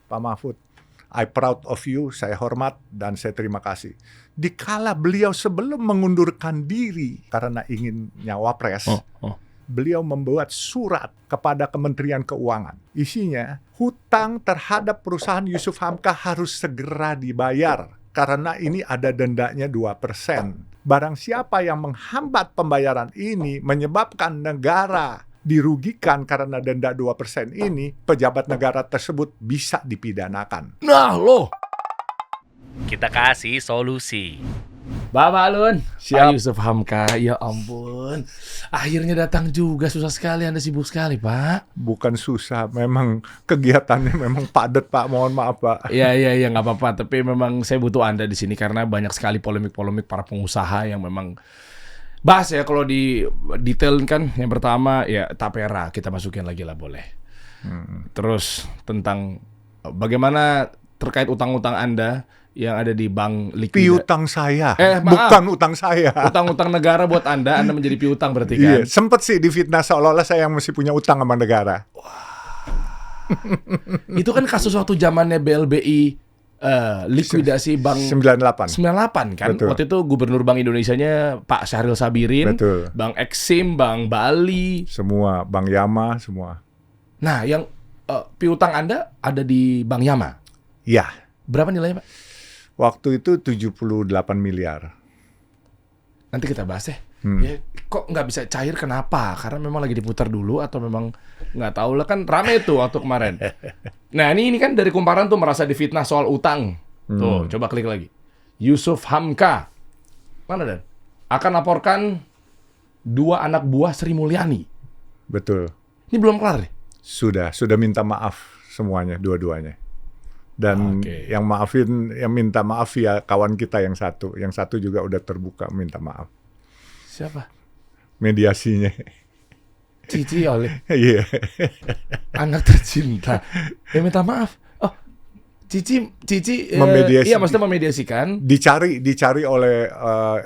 Pak Mahfud. I proud of you, saya hormat dan saya terima kasih. Dikala beliau sebelum mengundurkan diri karena ingin nyawapres, beliau membuat surat kepada Kementerian Keuangan. Isinya, hutang terhadap perusahaan Yusuf Hamka harus segera dibayar karena ini ada dendanya 2%. Barang siapa yang menghambat pembayaran ini menyebabkan negara dirugikan karena denda 2% ini, pejabat negara tersebut bisa dipidanakan. Nah loh, Kita kasih solusi. Bapak Alun, Siap. Pak Yusuf Hamka, ya ampun. Akhirnya datang juga, susah sekali, Anda sibuk sekali, Pak. Bukan susah, memang kegiatannya memang padat, Pak. Mohon maaf, Pak. Iya, nggak apa-apa. Tapi memang saya butuh Anda di sini karena banyak sekali polemik-polemik para pengusaha yang memang bahas ya. Kalau di detail kan, yang pertama ya Tapera kita masukin lagi lah boleh. Terus tentang bagaimana terkait utang-utang Anda yang ada di bank Piutang saya, maaf. bukan utang saya. Utang-utang negara buat Anda menjadi piutang berarti kan? Iya, sempet sih difitnah seolah-olah saya yang mesti punya utang sama negara. Itu kan kasus waktu zamannya BLBI likuidasi bank 98. 98 kan. Betul. Waktu itu Gubernur Bank Indonesianya Pak Syahril Sabirin, Betul. Bank Exim, Bank Bali. Semua, Bank Yama, semua. Nah, yang piutang Anda ada di Bank Yama. Ya, Berapa nilainya, Pak? waktu itu 78 miliar. Nanti kita bahas ya. Ya, kok nggak bisa cair kenapa? Karena memang lagi diputar dulu atau memang nggak tahu lah, kan rame tuh waktu kemarin. Nah ini kan dari kumparan tuh merasa difitnah soal utang. Tuh coba klik lagi. Yusuf Hamka mana Dan? Akan laporkan 2 anak buah Sri Mulyani. Betul. Ini belum kelar nih. Sudah minta maaf semuanya, dua-duanya. Dan Oke. yang minta maaf ya kawan kita yang satu juga udah terbuka minta maaf. Siapa? Mediasinya. Cici oleh Iya. anak tercinta. Ya minta maaf. Oh, Cici Memediasi. iya maksudnya memediasikan. Dicari oleh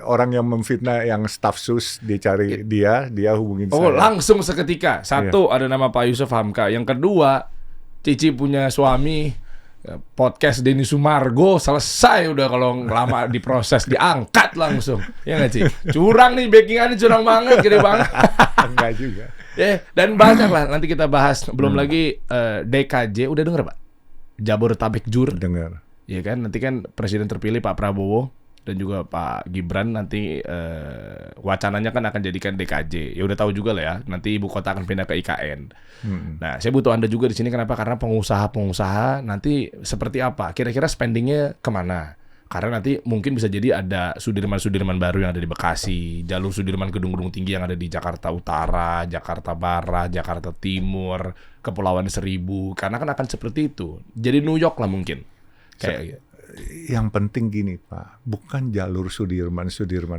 orang yang memfitnah yang staf sus, dicari dia hubungin Oh, saya. langsung seketika. Satu, ada nama Pak Yusuf Hamka. Yang kedua, Cici punya suami, podcast Denny Sumargo, selesai udah kalau lama diproses, diangkat langsung. Ya nggak, Ci? Curang nih, backingannya curang banget, gede banget. Enggak juga. Dan banyak lah, nanti kita bahas. Belum lagi DKJ, udah denger Pak? Jabodetabek Jur. Dengar. Iya kan, nanti kan Presiden terpilih Pak Prabowo dan juga Pak Gibran nanti wacananya kan akan jadikan DKJ. Ya udah tahu juga lah ya, nanti ibu kota akan pindah ke IKN. Nah, saya butuh Anda juga di sini kenapa? Karena pengusaha nanti seperti apa? Kira-kira spendingnya kemana? Karena nanti mungkin bisa jadi ada Sudirman baru yang ada di Bekasi, jalur Sudirman gedung-gedung tinggi yang ada di Jakarta Utara, Jakarta Barat, Jakarta Timur, Kepulauan Seribu. Karena kan akan seperti itu. Jadi New York lah mungkin. Kayak Yang penting gini Pak, bukan jalur Sudirman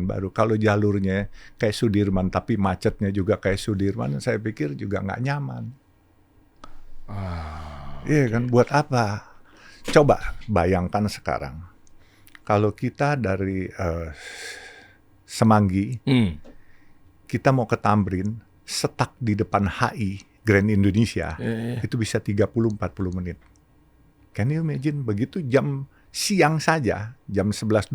baru. Kalau jalurnya kayak Sudirman tapi macetnya juga kayak Sudirman, saya pikir juga nggak nyaman. Iya kan, buat apa? Coba bayangkan sekarang, kalau kita dari Semanggi, kita mau ke Tamrin, stuck di depan HI Grand Indonesia, itu bisa 30-40 menit. Can you imagine, begitu jam siang saja, jam 11-12,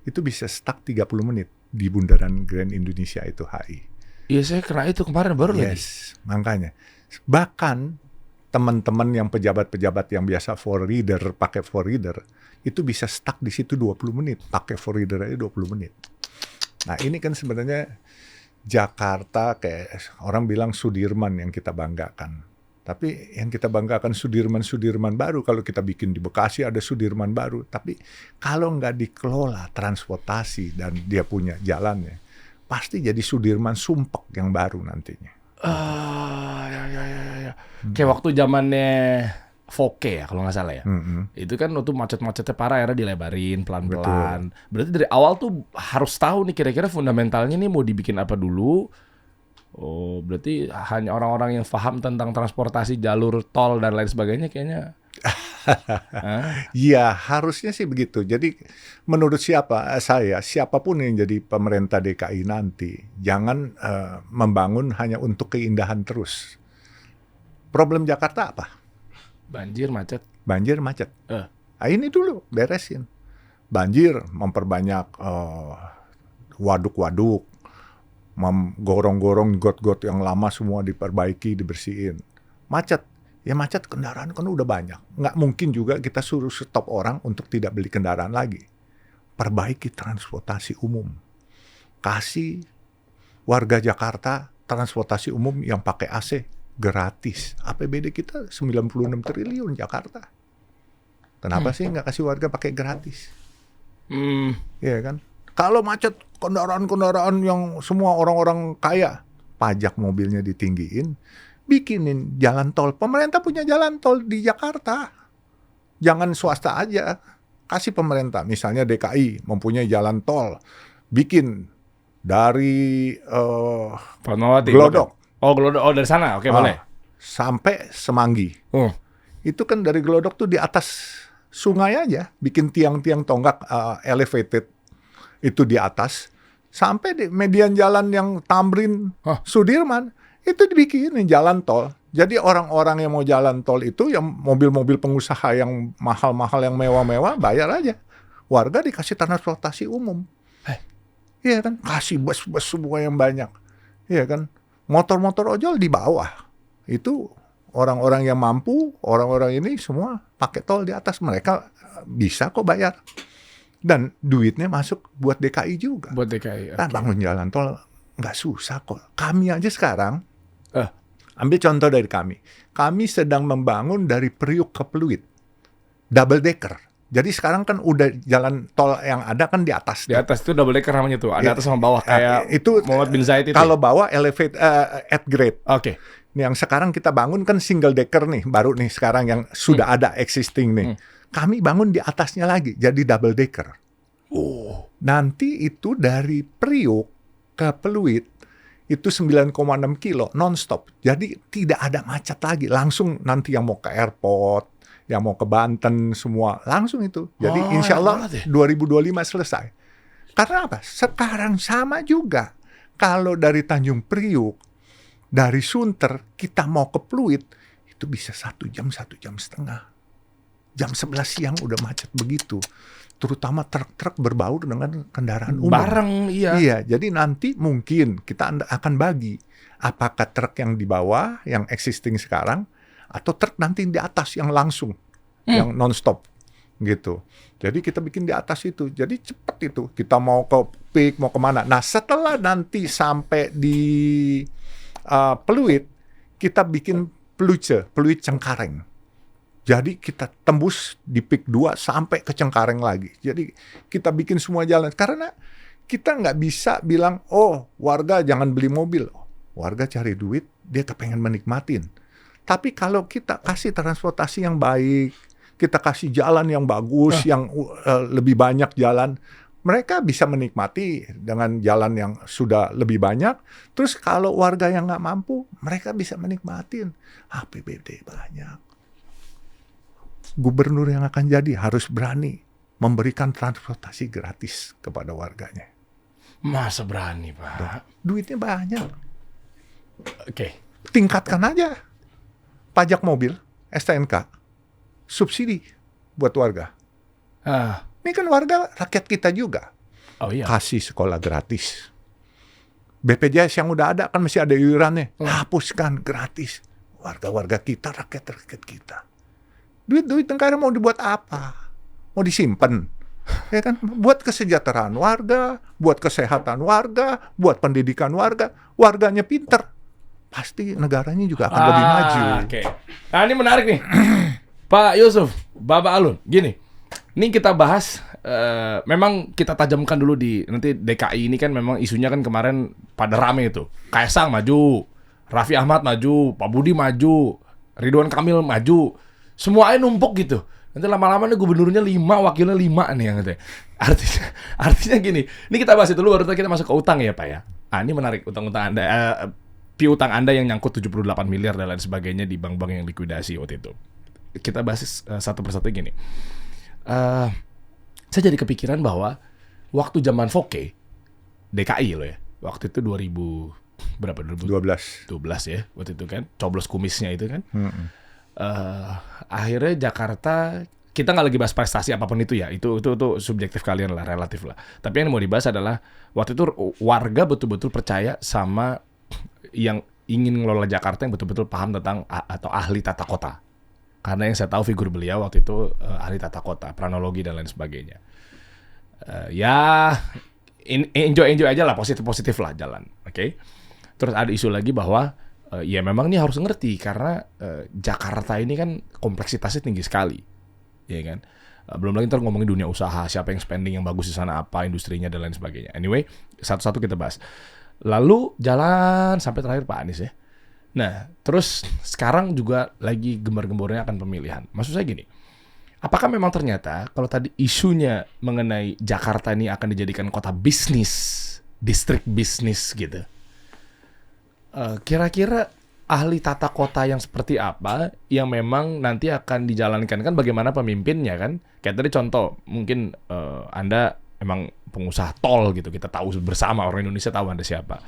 itu bisa stuck 30 menit di bundaran Grand Indonesia itu HI. iya saya kena itu kemarin baru lagi. Yes, makanya. Bahkan teman-teman yang pejabat-pejabat yang biasa pakai for reader, itu bisa stuck di situ 20 menit, pakai for reader aja 20 menit. Nah ini kan sebenarnya Jakarta kayak orang bilang Sudirman yang kita banggakan. Tapi yang kita banggakan Sudirman baru. Kalau kita bikin di Bekasi ada Sudirman baru. Tapi kalau nggak dikelola transportasi dan dia punya jalannya, pasti jadi Sudirman Sumpek yang baru nantinya. Ya. Kayak waktu zamannya Foke ya kalau nggak salah ya. Itu kan waktu macet-macetnya parah, akhirnya dilebarin pelan-pelan. Berarti dari awal tuh harus tahu nih kira-kira fundamentalnya nih mau dibikin apa dulu. Oh, berarti hanya orang-orang yang paham tentang transportasi, jalur tol dan lain sebagainya kayaknya. Ya harusnya sih begitu. Jadi menurut siapapun yang jadi pemerintah DKI nanti, jangan membangun hanya untuk keindahan terus. Problem Jakarta apa? Banjir, macet. Banjir, macet. Nah, ini dulu beresin. Banjir, memperbanyak waduk-waduk, gorong-gorong got-got yang lama semua diperbaiki, dibersihin. Macet. Ya macet, kendaraan kan udah banyak. Nggak mungkin juga kita suruh stop orang untuk tidak beli kendaraan lagi. Perbaiki transportasi umum. Kasih warga Jakarta transportasi umum yang pakai AC gratis. APBD kita 96 triliun Jakarta. Kenapa sih nggak kasih warga pakai gratis? Iya kan? Kalau macet, kendaraan-kendaraan yang semua orang-orang kaya, pajak mobilnya ditinggiin, bikinin jalan tol. Pemerintah punya jalan tol di Jakarta. Jangan swasta aja. Kasih pemerintah. Misalnya DKI mempunyai jalan tol. Bikin dari Glodok. Glodok. Oh, dari sana. Oke, boleh. Sampai Semanggi. Itu kan dari Glodok tuh di atas sungai aja. Bikin tiang-tiang tonggak elevated. Itu di atas. Sampai di median jalan yang Tamrin, Sudirman. Itu dibikinin jalan tol. Jadi orang-orang yang mau jalan tol itu, yang mobil-mobil pengusaha yang mahal-mahal, yang mewah-mewah, bayar aja. Warga dikasih transportasi umum. Iya kan? Kasih bus-bus semua yang banyak. Iya kan? Motor-motor ojol di bawah. Itu orang-orang yang mampu, orang-orang ini semua pakai tol di atas. Mereka bisa kok bayar. Dan duitnya masuk buat DKI juga. Buat DKI. Nah, bangun jalan tol nggak susah kok. Kami aja sekarang, ambil contoh dari kami. Kami sedang membangun dari Priuk ke Pluit. Double decker. Jadi sekarang kan udah jalan tol yang ada kan di atas. Di atas itu double decker namanya tuh. Ada atas sama bawah kayak itu Muhammad bin Zaid itu. Kalau bawah elevate at grade. Oke. Yang sekarang kita bangun kan single decker nih, baru nih sekarang yang sudah ada existing nih. Kami bangun di atasnya lagi jadi double decker. Nanti itu dari Priuk ke Pluit itu 9,6 kilo non-stop. Jadi tidak ada macet lagi. Langsung nanti yang mau ke airport, yang mau ke Banten, semua langsung itu. Jadi insya Allah 2025 selesai. Karena apa? Sekarang sama juga. Kalau dari Tanjung Priuk, dari Sunter, kita mau ke Pluit, itu bisa 1 jam, 1 jam setengah. Jam 11 siang udah macet begitu. Terutama truk-truk berbaur dengan kendaraan umum. Bareng, iya. Iya, jadi nanti mungkin kita akan bagi. Apakah truk yang di bawah, yang existing sekarang, atau truk nanti di atas yang langsung, yang non-stop. Gitu. Jadi kita bikin di atas itu. Jadi cepat itu. Kita mau ke peak, mau kemana. Nah setelah nanti sampai di Pluit, kita bikin Pluit Cengkareng. Jadi kita tembus di peak 2 sampai ke Cengkareng lagi. Jadi kita bikin semua jalan. Karena kita nggak bisa bilang, oh warga jangan beli mobil. Warga cari duit, dia kepengen menikmatin. Tapi kalau kita kasih transportasi yang baik, kita kasih jalan yang bagus, yang lebih banyak jalan, mereka bisa menikmati dengan jalan yang sudah lebih banyak. Terus kalau warga yang nggak mampu, mereka bisa menikmatin. APBD banyak. Gubernur yang akan jadi harus berani memberikan transportasi gratis kepada warganya. Masa berani, Pak? Duitnya banyak. Oke. Tingkatkan aja pajak mobil, STNK, subsidi buat warga. Ini kan warga rakyat kita juga. Oh iya. Kasih sekolah gratis. BPJS yang udah ada kan masih ada iurannya. Hapuskan gratis. Warga-warga kita, rakyat-rakyat kita. Duit-duit negara mau dibuat apa? Mau disimpan? Ya kan? Buat kesejahteraan warga, buat kesehatan warga, buat pendidikan warga. Warganya pinter, pasti negaranya juga akan lebih maju. Oke. Nah ini menarik nih. Pak Yusuf, Bapak Alun, gini. Ini kita bahas, memang kita tajamkan dulu di, nanti DKI ini kan memang isunya kan kemarin pada rame itu. Kaisang maju, Raffi Ahmad maju, Pak Budi maju, Ridwan Kamil maju. Semuanya numpuk gitu. Nanti lama-lama nih gubernurnya 5, wakilnya 5 nih yang gitu. Artinya gini, ini kita bahas itu dulu, baru kita masuk ke utang ya Pak ya. Ini menarik, utang-utang Anda, piutang Anda yang nyangkut 78 miliar dan lain sebagainya di bank-bank yang likuidasi waktu itu. Kita bahas satu persatu gini. Saya jadi kepikiran bahwa waktu zaman Foke, DKI loh ya, waktu itu 2000 berapa? 12 ya, waktu itu kan, coblos kumisnya itu kan. akhirnya Jakarta, kita nggak lagi bahas prestasi apapun itu ya, itu subjektif kalian lah, relatif lah. Tapi yang mau dibahas adalah waktu itu warga betul-betul percaya sama yang ingin ngelola Jakarta yang betul-betul paham tentang atau ahli tata kota. Karena yang saya tahu figur beliau waktu itu ahli tata kota, pranologi dan lain sebagainya. Ya enjoy aja lah, positif lah jalan, oke? Terus ada isu lagi bahwa ya memang ini harus ngerti karena Jakarta ini kan kompleksitasnya tinggi sekali. Ya kan, belum lagi ntar ngomongin dunia usaha, siapa yang spending yang bagus di sana, apa industrinya dan lain sebagainya. Anyway, satu-satu kita bahas. Lalu jalan sampai terakhir Pak Anies ya. Nah, terus sekarang juga lagi gembar-gembornya akan pemilihan. Maksud saya gini, apakah memang ternyata kalau tadi isunya mengenai Jakarta ini akan dijadikan kota bisnis, distrik bisnis gitu, kira-kira ahli tata kota yang seperti apa yang memang nanti akan dijalankan, kan bagaimana pemimpinnya kan? Kayak tadi contoh, mungkin Anda emang pengusaha tol gitu, kita tahu bersama, orang Indonesia tahu Anda siapa.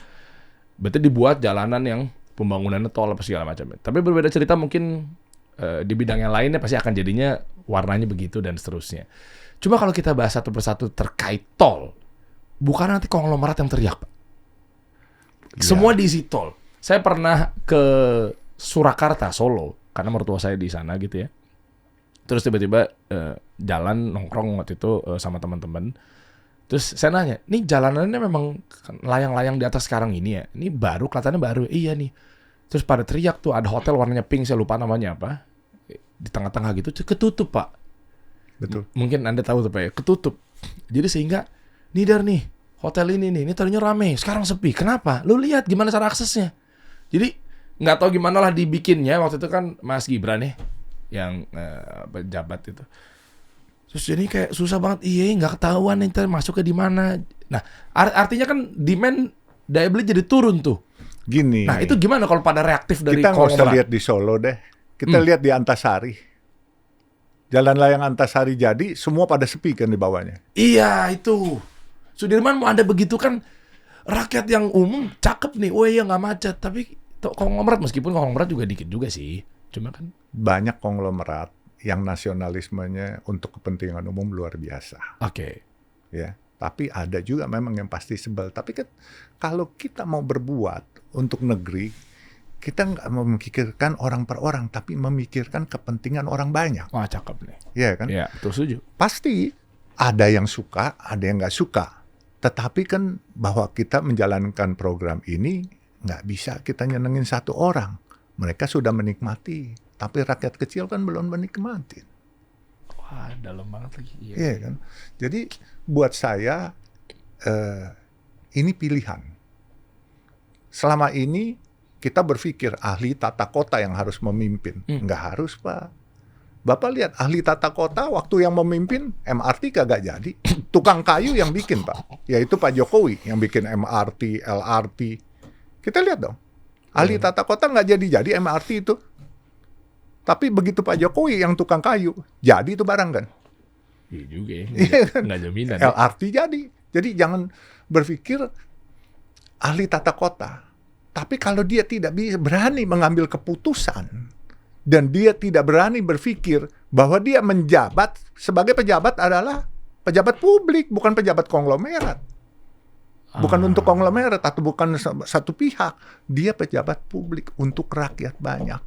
Berarti dibuat jalanan yang pembangunannya tol apa segala macam. Tapi berbeda cerita mungkin di bidang yang lainnya pasti akan jadinya warnanya begitu dan seterusnya. Cuma kalau kita bahas satu persatu terkait tol, bukan nanti konglomerat yang teriak, Pak. Semua diisi tol. Saya pernah ke Surakarta, Solo, karena mertua saya di sana gitu ya. Terus tiba-tiba jalan nongkrong waktu itu sama teman-teman. Terus saya nanya, nih jalanannya memang layang-layang di atas sekarang ini ya? Ini baru, kelihatannya baru. Iya nih. Terus pada teriak tuh, ada hotel warnanya pink, saya lupa namanya apa. Di tengah-tengah gitu, ketutup Pak. Betul. Mungkin Anda tahu tuh Pak ya, ketutup. Jadi sehingga, nih Dar nih, hotel ini tadinya rame, sekarang sepi. Kenapa? Lu lihat gimana cara aksesnya. Jadi nggak tahu gimana lah dibikinnya. Waktu itu kan Mas Gibran nih yang pejabat itu. Terus jadi kayak susah banget. Iya, nggak ketahuan nih masuknya di mana. Nah, artinya kan demand daya beli jadi turun tuh. Gini. Nah, itu gimana kalau pada reaktif dari kita nggak usah konglomerat? lihat di Solo deh. Kita lihat di Antasari. Jalan layang Antasari jadi, semua pada sepi kan di bawahnya. Iya, itu. Sudirman mau ada begitu kan, rakyat yang umum cakep nih. Oh iya, nggak macet. Tapi konglomerat, meskipun konglomerat juga dikit juga sih. Cuma kan Banyak konglomerat yang nasionalismenya untuk kepentingan umum luar biasa. oke. Ya, tapi ada juga memang yang pasti sebel. Tapi kan kalau kita mau berbuat untuk negeri, kita nggak memikirkan orang per orang, tapi memikirkan kepentingan orang banyak. Wah, cakep nih. Iya kan? Iya, betul, setuju. Pasti ada yang suka, ada yang nggak suka. Tetapi kan bahwa kita menjalankan program ini nggak bisa kita nyenengin satu orang. Mereka sudah menikmati, tapi rakyat kecil kan belum menikmati. Wah, dalam banget lagi. Iya kan? Jadi buat saya ini pilihan. Selama ini kita berpikir ahli tata kota yang harus memimpin. Nggak harus, Pak. Bapak lihat ahli tata kota waktu yang memimpin MRT kagak jadi. Tukang kayu yang bikin, Pak. Yaitu Pak Jokowi yang bikin MRT, LRT. Kita lihat dong. Ahli tata kota nggak jadi MRT itu. Tapi begitu Pak Jokowi yang tukang kayu, jadi itu barang kan. Iya juga ya. Iya kan? Nggak jaminan. LRT jadi. Jadi jangan berpikir ahli tata kota. Tapi kalau dia tidak berani mengambil keputusan dan dia tidak berani berpikir bahwa dia menjabat sebagai pejabat adalah pejabat publik, bukan pejabat konglomerat. Bukan untuk konglomerat atau bukan satu pihak. Dia pejabat publik untuk rakyat banyak.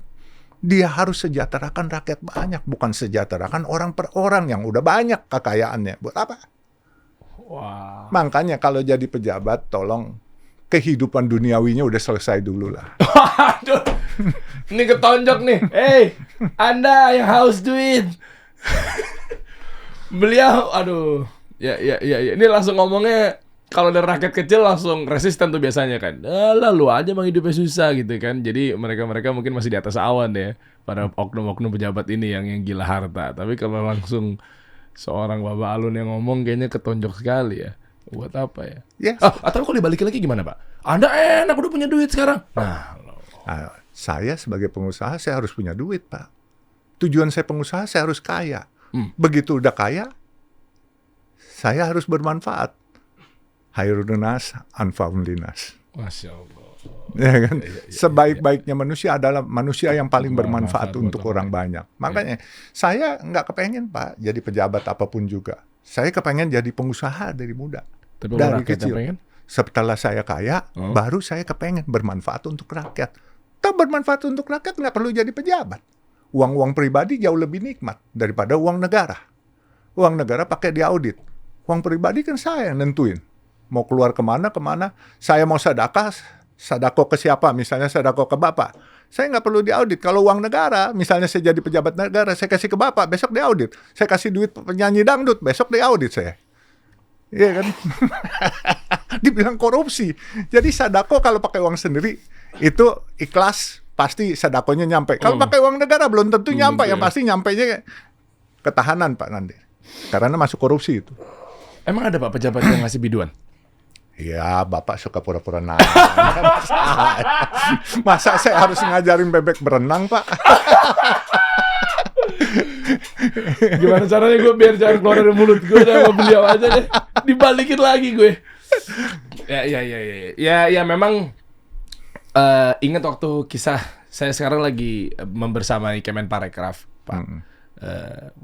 Dia harus sejahterakan rakyat banyak, bukan sejahterakan orang per orang yang udah banyak kekayaannya. Buat apa? Wah. Makanya kalau jadi pejabat, tolong kehidupan duniawinya udah selesai dulu lah. Aduh, ini ketonjok nih. Hey, Anda yang haus duit. Beliau, aduh, ya. Ini langsung ngomongnya. Kalau dari rakyat kecil langsung resisten tuh biasanya kan. Lalu aja emang hidupnya susah gitu kan. Jadi mereka mungkin masih di atas awan ya. Para oknum-oknum pejabat ini yang gila harta. Tapi kalau langsung seorang Bapak Alun yang ngomong kayaknya ketonjok sekali ya. Buat apa ya? Yes. Atau kalau dibalikin lagi gimana Pak? Anda enak udah punya duit sekarang. Nah, saya sebagai pengusaha saya harus punya duit, Pak. Tujuan saya pengusaha saya harus kaya. Begitu udah kaya, saya harus bermanfaat. Khairun nas anfa'un linnas. Masya Allah. Ya kan? Sebaik-baiknya manusia adalah manusia yang paling bermanfaat untuk orang banyak. Makanya saya nggak kepengen Pak jadi pejabat apapun juga. Saya kepengen jadi pengusaha dari muda. Tapi dari rakyat kecil. pengen? Setelah saya kaya, baru saya kepengen bermanfaat untuk rakyat. Tapi bermanfaat untuk rakyat nggak perlu jadi pejabat. Uang-uang pribadi jauh lebih nikmat daripada uang negara. Uang negara pakai diaudit. Uang pribadi kan saya yang nentuin. Mau keluar kemana, saya mau sedekah ke siapa, misalnya sedekah ke Bapak. Saya nggak perlu diaudit. Kalau uang negara, misalnya saya jadi pejabat negara, saya kasih ke Bapak, besok diaudit. Saya kasih duit penyanyi dangdut, besok diaudit saya. Iya kan? Dibilang korupsi. Jadi sedekah kalau pakai uang sendiri, itu ikhlas, pasti sedekahnya nyampe. Kalau pakai uang negara, belum tentu nyampe. Yang pasti nyampenya ketahanan Pak nanti. Karena masuk korupsi itu. Emang ada Pak pejabat yang ngasih biduan? Ya, Bapak suka pura-pura nanya. Masa saya harus ngajarin bebek berenang, Pak? Gimana caranya gue biar jangan keluar dari mulut gue sama beliau aja deh. Dibalikin lagi gue. Ya memang ingat waktu kisah saya sekarang lagi membersamai Kemenparekraf, Pak.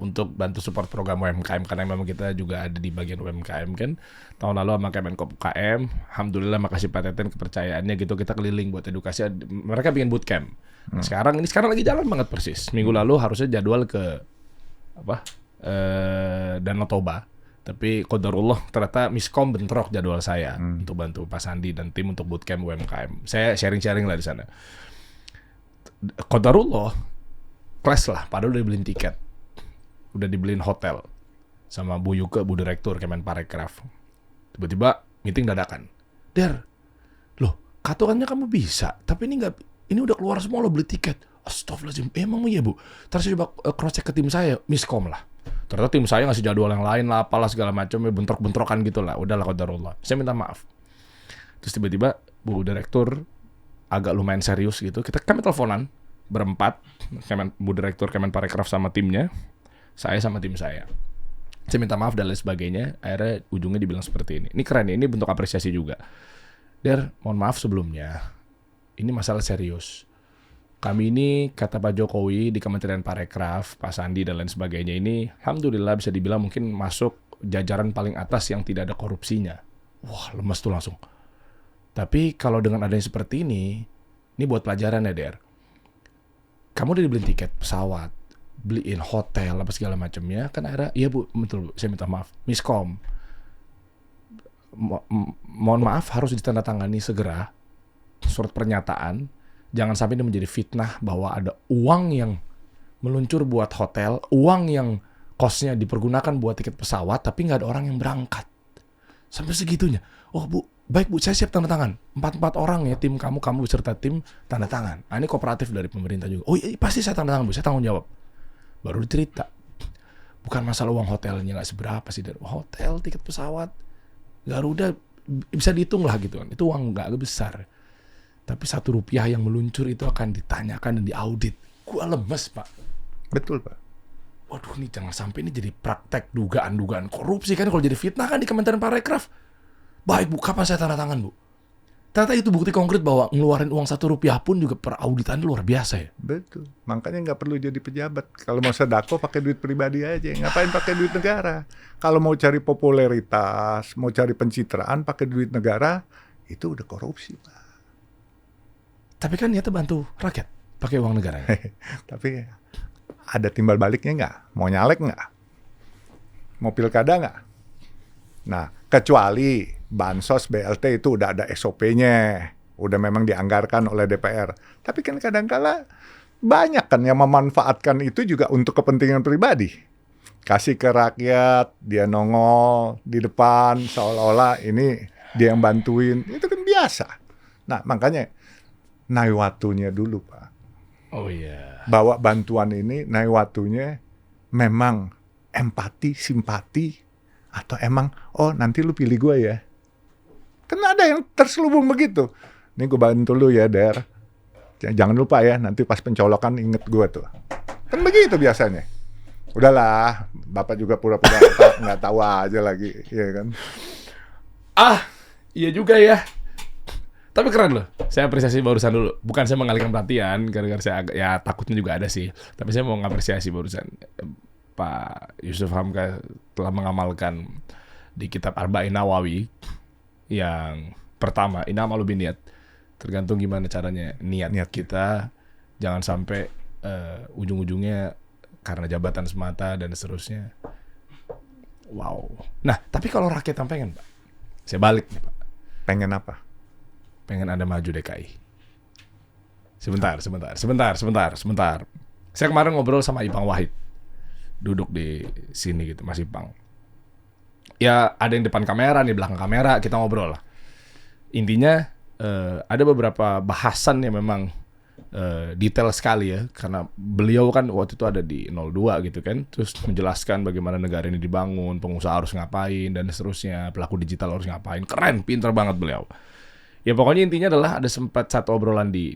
Untuk bantu support program UMKM karena memang kita juga ada di bagian UMKM kan. Tahun lalu sama Kemenko UKM, alhamdulillah makasih Pak Teten kepercayaannya gitu, kita keliling buat edukasi. Mereka bikin bootcamp. Nah, sekarang lagi jalan banget persis. Minggu lalu harusnya jadwal ke Danau Toba. Tapi qadarullah ternyata miskom bentrok jadwal saya untuk bantu Pak Sandi dan tim untuk bootcamp UMKM. Saya sharing-sharing lah di sana. Qadarullah clash lah, padahal udah dibeliin tiket. Udah dibeliin hotel sama Bu Yuke, Bu Direktur Kemenparekraf. Tiba-tiba meeting dadakan. Der, loh, katakannya kamu bisa, tapi ini udah keluar semua, lo beli tiket. Astagfirullahaladzim, emang iya Bu? Terus saya coba cross check ke tim saya, miskom lah. Ternyata tim saya ngasih jadwal yang lain lah, apalah segala macam, bentrok-bentrokan gitu lah. Udahlah qadarullah. Saya minta maaf. Terus tiba-tiba Bu Direktur agak lumayan serius gitu. Kami teleponan berempat, Bu Direktur Kemenparekraf sama timnya. Saya sama tim saya minta maaf dan lain sebagainya. Akhirnya ujungnya dibilang seperti ini. Ini keren ya, ini bentuk apresiasi juga. Der, mohon maaf sebelumnya. Ini masalah serius. Kami ini, kata Pak Jokowi di Kementerian Parekraf, Pak Sandi dan lain sebagainya ini, alhamdulillah bisa dibilang mungkin masuk jajaran paling atas yang tidak ada korupsinya. Wah, lemes tuh langsung. Tapi kalau dengan adanya seperti ini buat pelajaran ya, Der. Kamu udah dibeliin tiket pesawat, beliin hotel apa segala macamnya, kan akhirnya iya Bu, betul Bu, saya minta maaf, miskom. Mohon maaf harus ditandatangani segera surat pernyataan, jangan sampai ini menjadi fitnah bahwa ada uang yang meluncur buat hotel, uang yang kosnya dipergunakan buat tiket pesawat, tapi nggak ada orang yang berangkat. Sampai segitunya. Oh Bu, baik Bu, saya siap tanda tangan. 4 orang ya, tim kamu beserta tim tanda tangan. Nah, ini kooperatif dari pemerintah juga. Oh iya, pasti saya tanda tangan Bu, saya tanggung jawab. Baru dicerita. Bukan masalah uang hotelnya nggak seberapa sih, dari hotel, tiket pesawat, Garuda bisa dihitung lah gitu kan. Itu uang nggak besar. Tapi Rp1 yang meluncur itu akan ditanyakan dan diaudit. Gua lemes Pak. Betul Pak. Waduh, nih jangan sampai ini jadi praktek dugaan korupsi kan, kalau jadi fitnah kan di Kementerian Parekraf. Baik Bu, kapan saya tanda tangan Bu? Ternyata itu bukti konkret bahwa ngeluarin uang Rp1 pun juga perauditan luar biasa ya. Betul. Makanya nggak perlu jadi pejabat. Kalau mau sedekah pakai duit pribadi aja. Ngapain pakai duit negara? Kalau mau cari popularitas, mau cari pencitraan pakai duit negara, itu udah korupsi Pak. Tapi kan niatnya bantu rakyat pakai uang negara. Tapi ada timbal baliknya nggak? Mau nyalek nggak? Mau pilkada nggak? Nah, kecuali bansos BLT itu udah ada SOP-nya, udah memang dianggarkan oleh DPR. Tapi kan kadang-kala banyak kan yang memanfaatkan itu juga untuk kepentingan pribadi. Kasih ke rakyat, dia nongol di depan seolah-olah ini dia yang bantuin. Itu kan biasa. Nah, makanya naik waktunya dulu Pak. Oh iya. Bawa bantuan ini naik waktunya memang empati, simpati, atau emang nanti lu pilih gue ya. Kan ada yang terselubung begitu. Ini gue bantu lu ya Der. Jangan lupa ya, nanti pas pencolokan inget gue tuh. Kan begitu biasanya. Udahlah, Bapak juga pura-pura nggak tahu aja lagi, ya kan? Iya juga ya. Tapi keren loh. Saya apresiasi barusan dulu. Bukan saya mengalihkan perhatian, gara-gara saya ya takutnya juga ada sih. Tapi saya mau ngapresiasi barusan. Pak Yusuf Hamka telah mengamalkan di kitab Arba'in Nawawi yang pertama, innamal binniat. Tergantung gimana caranya niat kita. Jangan sampai ujung-ujungnya karena jabatan semata dan seterusnya. Wow. Nah, tapi kalau rakyat yang pengen, Pak. Saya balik nih, Pak. Pengen apa? Pengen Anda maju DKI. Sebentar. Saya kemarin ngobrol sama Ipang Wahid. Duduk di sini gitu, Mas Ipang. Ya, ada yang depan kamera, nih belakang kamera, kita ngobrol lah. Intinya, ada beberapa bahasan yang memang detail sekali ya. Karena beliau kan waktu itu ada di 02 gitu kan. Terus menjelaskan bagaimana negara ini dibangun, pengusaha harus ngapain, dan seterusnya. Pelaku digital harus ngapain. Keren, pinter banget beliau. Ya pokoknya intinya adalah ada sempat satu obrolan di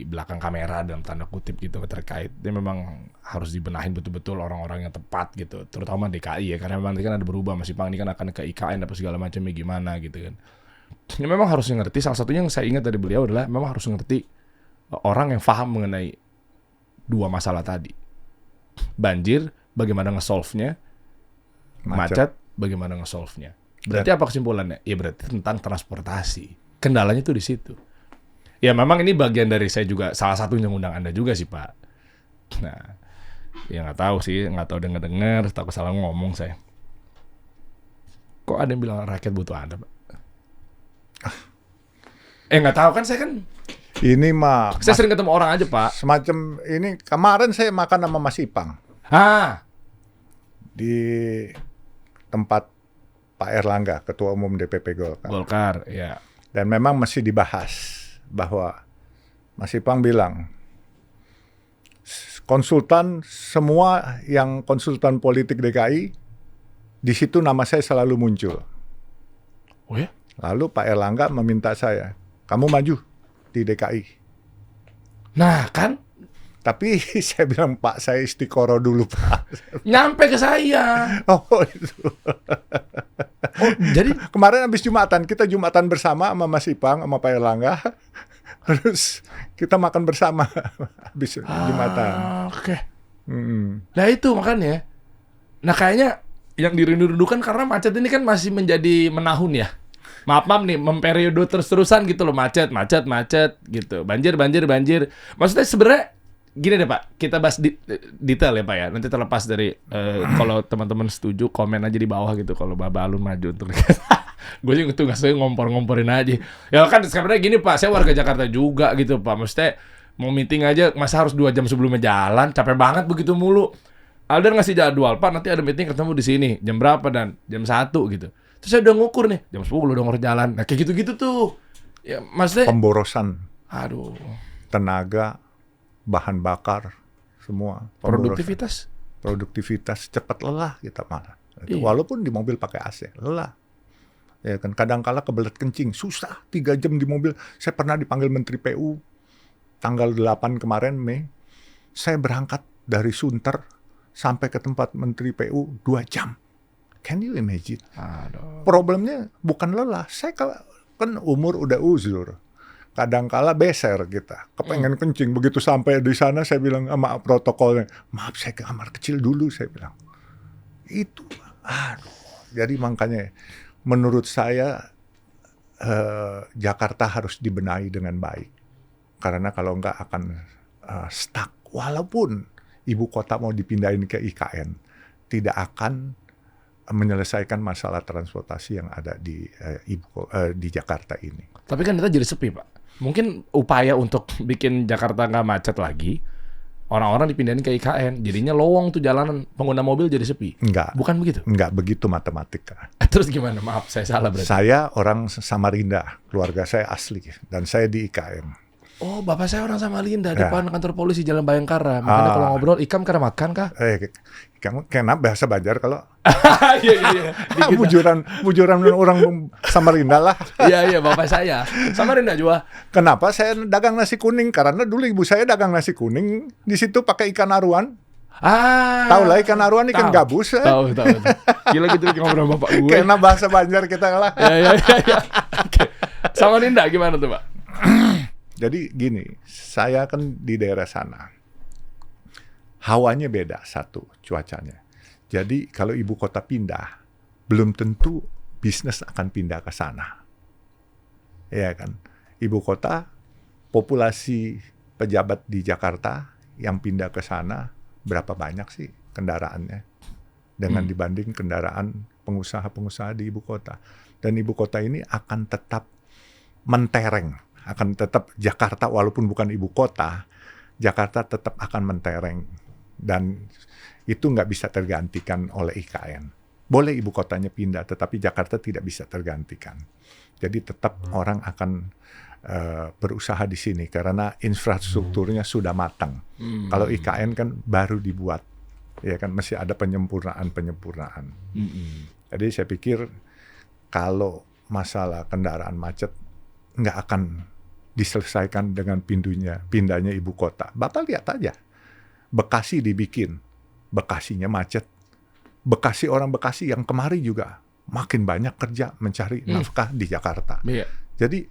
belakang kamera dalam tanda kutip gitu terkait dia memang harus dibenahin betul-betul orang-orang yang tepat gitu, terutama DKI ya, karena memang ini kan ada berubah, Mas Ipang ini kan akan ke IKN apa segala macamnya gimana gitu kan. Ya memang harus ngerti, salah satunya yang saya ingat dari beliau adalah memang harus ngerti orang yang paham mengenai dua masalah tadi. Banjir, bagaimana nge-solve-nya, macet, bagaimana nge-solve-nya. Berarti apa kesimpulannya? Ya berarti tentang transportasi. Kendalanya tuh di situ. Ya memang ini bagian dari saya juga, salah satunya ngundang Anda juga sih Pak. Nah, ya nggak tahu sih, nggak tahu dengar, takut salah ngomong saya. Kok ada yang bilang rakyat butuh Anda, Pak? Nggak tahu kan, saya kan. Ini mah. Saya sering ketemu orang aja Pak. Semacam ini kemarin saya makan sama Mas Ipang. Di tempat Pak Erlangga, Ketua Umum DPP Golkar. Golkar, ya. Dan memang masih dibahas bahwa Mas Ipang bilang konsultan semua yang konsultan politik DKI di situ nama saya selalu muncul. Oh ya? Lalu Pak Erlangga meminta saya, kamu maju di DKI. Nah kan? Tapi saya bilang Pak saya istiqoroh dulu Pak. Nyampe ke saya. Oh itu. Oh, jadi kemarin habis Jumatan, kita Jumatan bersama sama Mas Ipang, sama Pak Erlangga. Terus kita makan bersama habis Jumatan. Oke. Nah itu makanya. Nah kayaknya yang dirindu-rindukan karena macet ini kan masih menjadi menahun ya. Maaf nih, memperiode terus-terusan gitu loh, macet gitu. Banjir. Maksudnya sebenarnya gini deh Pak, kita bahas detail ya Pak ya. Nanti terlepas dari kalau teman-teman setuju komen aja di bawah gitu kalau Baba Alun maju untuk gue sih tugas saya ngompor-ngomporin aja. Ya kan sebenarnya gini Pak, saya warga Jakarta juga gitu Pak. Maksudnya mau meeting aja masa harus 2 jam sebelumnya jalan, capek banget begitu mulu. Aldan ngasih jadwal, Pak nanti ada meeting ketemu di sini jam berapa dan jam 1 gitu. Terus saya udah ngukur nih, jam 10 udah harus jalan. Nah kayak gitu-gitu tuh. Ya maksudnya pemborosan. Aduh. Tenaga, bahan bakar, semua. Produktivitas cepat lelah kita malah. Iya. Walaupun di mobil pakai AC, lelah. Ya kan kadang-kala kebelet kencing, susah 3 jam di mobil. Saya pernah dipanggil Menteri PU tanggal 8 kemarin Mei. Saya berangkat dari Sunter sampai ke tempat Menteri PU 2 jam. Can you imagine? Aduh. Problemnya bukan lelah. Saya kan umur udah uzur. Kadang-kala beser kita, kepengen kencing. Begitu sampai di sana saya bilang sama protokolnya, maaf saya ke kamar kecil dulu, saya bilang. Itu, jadi makanya menurut saya Jakarta harus dibenahi dengan baik. Karena kalau enggak akan stuck. Walaupun ibu kota mau dipindahin ke IKN, tidak akan menyelesaikan masalah transportasi yang ada di Jakarta ini. Tapi kan kita jadi sepi Pak. Mungkin upaya untuk bikin Jakarta nggak macet lagi, orang-orang dipindahin ke IKN, jadinya lowong tuh jalanan, pengguna mobil jadi sepi. Enggak. Bukan begitu? Enggak begitu matematika. Terus gimana? Maaf, saya salah berarti. Saya orang Samarinda, keluarga saya asli, dan saya di IKN. Oh, bapak saya orang Samarinda, depan kantor polisi Jalan Bayangkara. Makanya kalau ngobrol, ikam karena makan kah? Kamu kenapa bahasa Banjar kalau? Iya. Bujuran orang Samarinda lah. Iya, bapak saya Samarinda juga. Kenapa saya dagang nasi kuning? Karena dulu ibu saya dagang nasi kuning. Di situ pakai ikan aruan. Tahu lah ikan aruan, ikan gabus. Tahu. Gila gitu ngobrol bapak gue. Karena bahasa Banjar kita lah. Iya. Oke. Samarinda gimana tuh Pak? Jadi gini, saya kan di daerah sana. Hawanya beda, satu, cuacanya. Jadi kalau ibu kota pindah, belum tentu bisnis akan pindah ke sana. Ya kan? Ibu kota, populasi pejabat di Jakarta yang pindah ke sana, berapa banyak sih kendaraannya? Dengan dibanding kendaraan pengusaha-pengusaha di ibu kota. Dan ibu kota ini akan tetap mentereng. Akan tetap Jakarta, walaupun bukan ibu kota, Jakarta tetap akan mentereng. Dan itu nggak bisa tergantikan oleh IKN. Boleh ibu kotanya pindah, tetapi Jakarta tidak bisa tergantikan. Jadi tetap orang akan berusaha di sini karena infrastrukturnya sudah matang. Kalau IKN kan baru dibuat, ya kan masih ada penyempurnaan. Jadi saya pikir kalau masalah kendaraan macet nggak akan diselesaikan dengan pindahnya ibu kota. Bapak lihat aja. Bekasi dibikin, Bekasinya macet. Bekasi, orang Bekasi yang kemari juga makin banyak kerja mencari nafkah di Jakarta. Jadi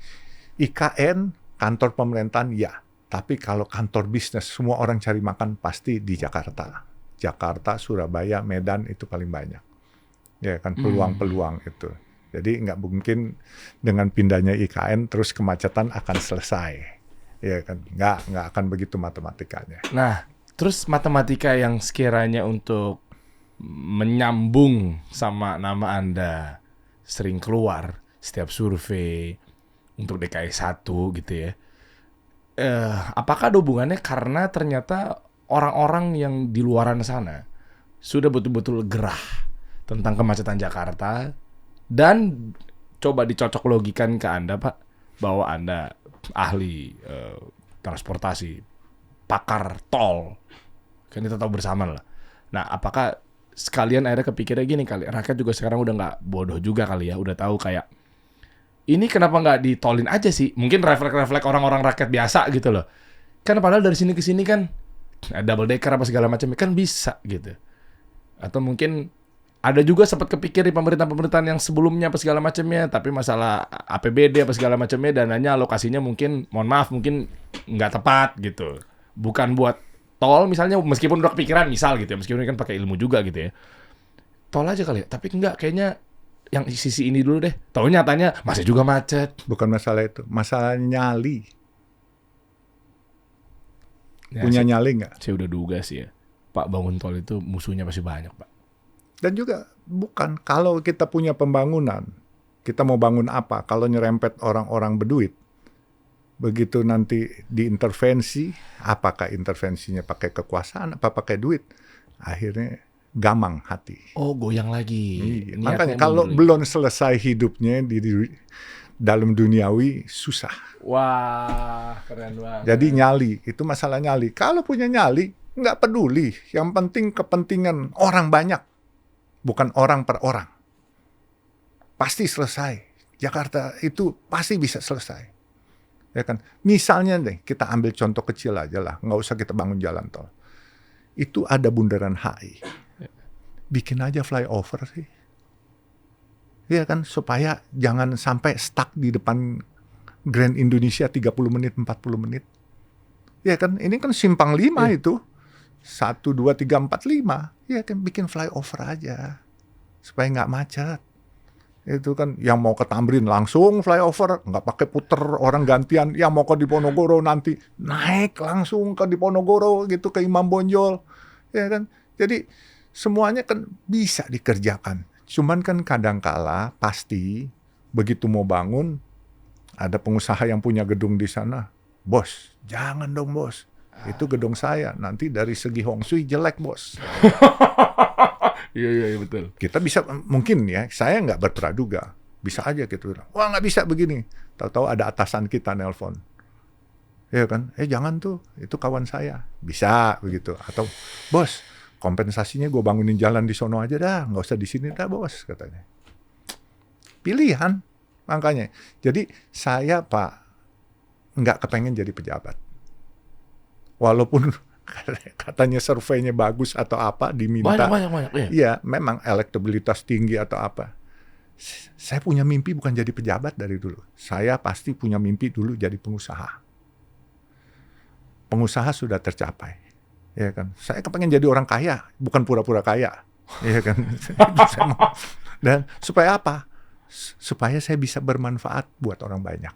IKN, kantor pemerintahan ya, tapi kalau kantor bisnis semua orang cari makan pasti di Jakarta. Jakarta, Surabaya, Medan itu paling banyak. Ya kan peluang-peluang itu. Jadi nggak mungkin dengan pindahnya IKN terus kemacetan akan selesai. Ya kan nggak akan begitu matematikanya. Nah, terus matematika yang sekiranya untuk menyambung sama nama Anda sering keluar setiap survei untuk DKI 1 gitu ya. Apakah ada hubungannya karena ternyata orang-orang yang di luaran sana sudah betul-betul gerah tentang kemacetan Jakarta dan coba dicocok logikan ke Anda, Pak, bahwa Anda ahli transportasi, pakar tol, kan kita tahu bersama lah. Nah, apakah sekalian akhirnya kepikirnya gini kali, rakyat juga sekarang udah nggak bodoh juga kali ya, udah tahu kayak ini kenapa nggak ditolin aja sih? Mungkin refleks orang-orang rakyat biasa gitu loh. Kan padahal dari sini ke sini kan double decker apa segala macam kan bisa gitu. Atau mungkin ada juga sempat kepikir di pemerintahan-pemerintahan yang sebelumnya apa segala macamnya, tapi masalah APBD apa segala macamnya, dananya alokasinya mungkin, mohon maaf, mungkin nggak tepat gitu. Bukan buat tol misalnya, meskipun udah kepikiran misal gitu ya, meskipun kan pakai ilmu juga gitu ya. Tol aja kali ya, tapi enggak, kayaknya yang sisi ini dulu deh. Tahu nyatanya masih juga macet. Bukan masalah itu, masalah nyali. Ya, punya nyali nggak? Saya udah duga sih ya, Pak, bangun tol itu musuhnya pasti banyak, Pak. Dan juga bukan, kalau kita punya pembangunan, kita mau bangun apa, kalau nyerempet orang-orang berduit, begitu nanti diintervensi, apakah intervensinya pakai kekuasaan, apa pakai duit, akhirnya gamang hati. Oh, goyang lagi. Iya. Makanya kalau belum selesai hidupnya di dalam duniawi, susah. Wah, keren banget. Jadi nyali, itu masalah nyali. Kalau punya nyali, nggak peduli. Yang penting kepentingan orang banyak. Bukan orang per orang. Pasti selesai. Jakarta itu pasti bisa selesai. Ya kan? Misalnya deh, kita ambil contoh kecil aja lah. Nggak usah kita bangun jalan tol. Itu ada bundaran HI. Bikin aja flyover sih. Ya kan? Supaya jangan sampai stuck di depan Grand Indonesia 30 menit, 40 menit. Ya kan? Ini kan simpang 5 itu. 1, 2, 3, 4, 5. Ya kan bikin flyover aja. Supaya nggak macet. Itu kan yang mau ke Tamrin langsung flyover. Nggak pakai puter orang gantian. Yang mau ke Diponegoro nanti naik langsung ke Diponegoro gitu, ke Imam Bonjol. Ya kan. Jadi semuanya kan bisa dikerjakan. Cuman kan kadangkala pasti begitu mau bangun, ada pengusaha yang punya gedung di sana. Bos, jangan dong bos. Itu gedung saya, nanti dari segi Hong Shui jelek bos. Iya betul. Kita bisa, mungkin ya, saya nggak berpraduga. Bisa aja gitu. Wah nggak bisa begini. Tahu-tahu ada atasan kita nelpon. Ya kan, jangan tuh, itu kawan saya. Bisa begitu. Atau, bos, kompensasinya gue bangunin jalan di sono aja dah. Nggak usah di sini dah bos, katanya. Pilihan, makanya. Jadi saya Pak, nggak kepengen jadi pejabat. Walaupun katanya surveinya bagus atau apa, diminta. Banyak. Iya, memang elektabilitas tinggi atau apa. Saya punya mimpi bukan jadi pejabat dari dulu. Saya pasti punya mimpi dulu jadi pengusaha. pengusaha sudah tercapai. Ya kan? Saya kepengen jadi orang kaya, bukan pura-pura kaya. Ya kan? Dan supaya apa? Supaya saya bisa bermanfaat buat orang banyak.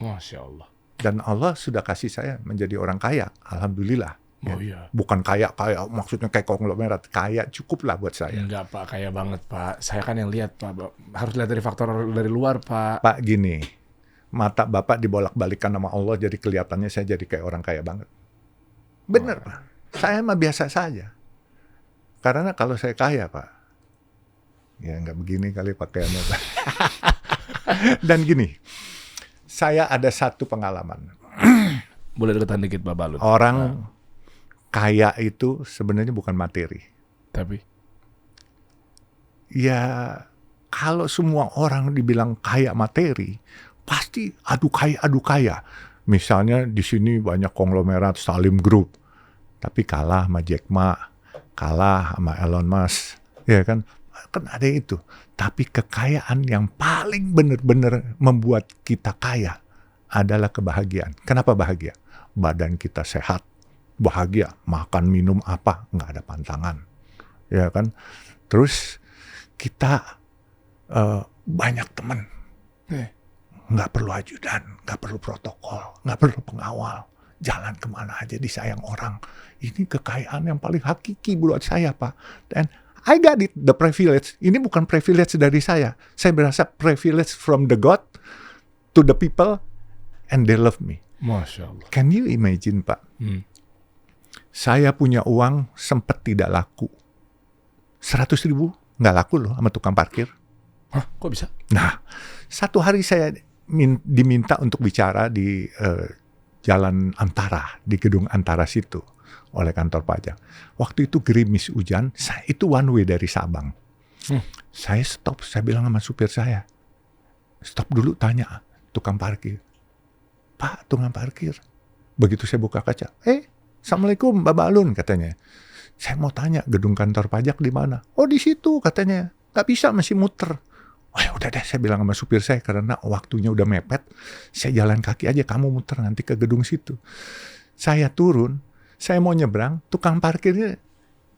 Masya Allah. Dan Allah sudah kasih saya menjadi orang kaya, alhamdulillah. Oh iya. Bukan kaya maksudnya kayak konglomerat, kaya cukuplah buat saya. Enggak Pak, kaya banget Pak. Saya kan yang lihat Pak, harus lihat dari faktor dari luar Pak. Pak gini, mata Bapak dibolak-balikan sama Allah jadi kelihatannya saya jadi kayak orang kaya banget. Bener Pak, saya mah biasa saja. Karena kalau saya kaya Pak, ya nggak begini kali pakaiannya Pak. Dan gini, saya ada satu pengalaman. Boleh deketan dikit Pak Balut. Orang kaya itu sebenarnya bukan materi. Tapi? Ya, kalau semua orang dibilang kaya materi, pasti adu kaya. Misalnya di sini banyak konglomerat Salim Group, tapi kalah sama Jack Ma, kalah sama Elon Musk, ya kan? Kan ada itu. Tapi kekayaan yang paling benar-benar membuat kita kaya adalah kebahagiaan. Kenapa bahagia? Badan kita sehat. Bahagia, makan minum apa nggak ada pantangan, ya kan. Terus kita banyak teman, nggak perlu ajudan, nggak perlu protokol, nggak perlu pengawal, jalan kemana aja disayang orang. Ini kekayaan yang paling hakiki buat saya Pak. Dan I got it, the privilege. Ini bukan privilege dari saya berasa privilege from the God to the people and they love me. Masya Allah. Can you imagine Pak? Saya punya uang sempat tidak laku. 100.000 nggak laku loh sama tukang parkir. Hah? Kok bisa? Nah, satu hari saya diminta untuk bicara di Jalan Antara, di gedung Antara situ oleh kantor pajak. Waktu itu gerimis hujan, itu one way dari Sabang. Saya stop, saya bilang sama supir saya, stop dulu tanya tukang parkir. Pak, tukang parkir. Begitu saya buka kaca, Assalamualaikum, Mbak Balun, katanya. Saya mau tanya, gedung kantor pajak di mana? Oh, di situ, katanya. Nggak bisa, masih muter. Oh ya udah deh, saya bilang sama supir saya, karena waktunya udah mepet. Saya jalan kaki aja, kamu muter nanti ke gedung situ. Saya turun, saya mau nyebrang, tukang parkirnya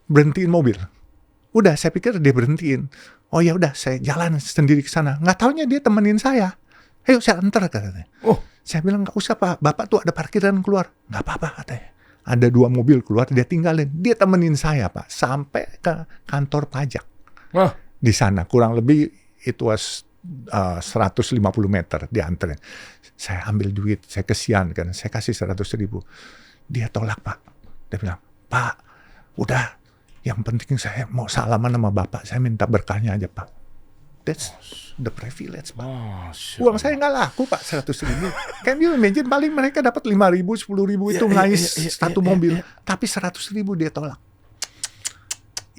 berhentiin mobil. Udah, saya pikir dia berhentiin. Oh ya udah, saya jalan sendiri ke sana. Nggak taunya dia temenin saya. Ayo, saya antar, katanya. Oh, saya bilang, nggak usah Pak, Bapak tuh ada parkiran keluar. Nggak apa-apa, katanya. Ada 2 mobil keluar, dia tinggalin. Dia temenin saya, Pak, sampai ke kantor pajak. Di sana, kurang lebih itu was 150 meter dianterin. Saya ambil duit, saya kesian kan, saya kasih 100.000. Dia tolak Pak. Dia bilang, Pak, udah, yang penting saya mau salaman sama Bapak, saya minta berkahnya aja Pak. That's the privilege Pak. Uang saya nggak laku Pak, 100.000. Can you imagine, paling mereka dapat 5.000, 10.000 itu ngais satu mobil. Tapi 100.000 dia tolak.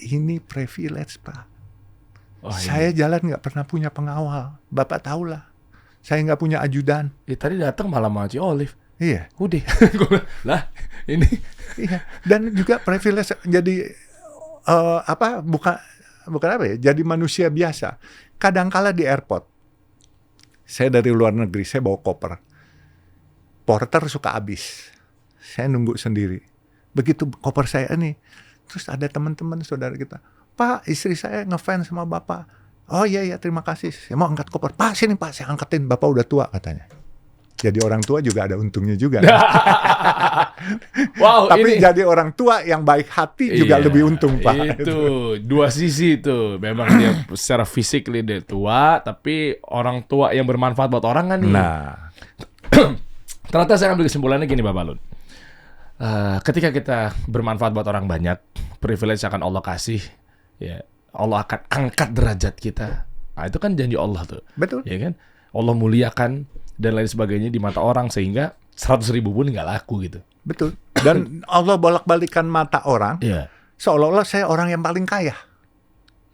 Ini privilege Pak. Saya jalan nggak pernah punya pengawal. Bapak tahulah. Saya nggak punya ajudan. Tadi datang malam sama Haji Olive. Iya. Udah. Lah, ini. Iya. Dan juga privilege jadi bukan apa ya? Jadi manusia biasa. Kadangkala di airport, saya dari luar negeri, saya bawa koper. Porter suka habis. Saya nunggu sendiri. Begitu koper saya nih, terus ada teman-teman saudara kita. Pak, istri saya ngefans sama Bapak. Oh iya, terima kasih. Saya mau angkat koper. Pak, sini Pak, saya angkatin. Bapak udah tua, katanya. Jadi orang tua juga ada untungnya juga. Wow, tapi jadi orang tua yang baik hati juga lebih untung Pak. Itu dua sisi itu. Memang dia secara fisik dia tua, tapi orang tua yang bermanfaat buat orang kan nih. Nah, ternyata saya ambil kesimpulannya gini Pak Balun. Ketika kita bermanfaat buat orang banyak, privilege akan Allah kasih. Ya, Allah akan angkat derajat kita. Nah, itu kan janji Allah tuh. Betul. Ya kan? Allah muliakan dan lain sebagainya di mata orang sehingga 100.000 pun nggak laku gitu. Betul. Dan Allah bolak-balikan mata orang, seolah-olah saya orang yang paling kaya.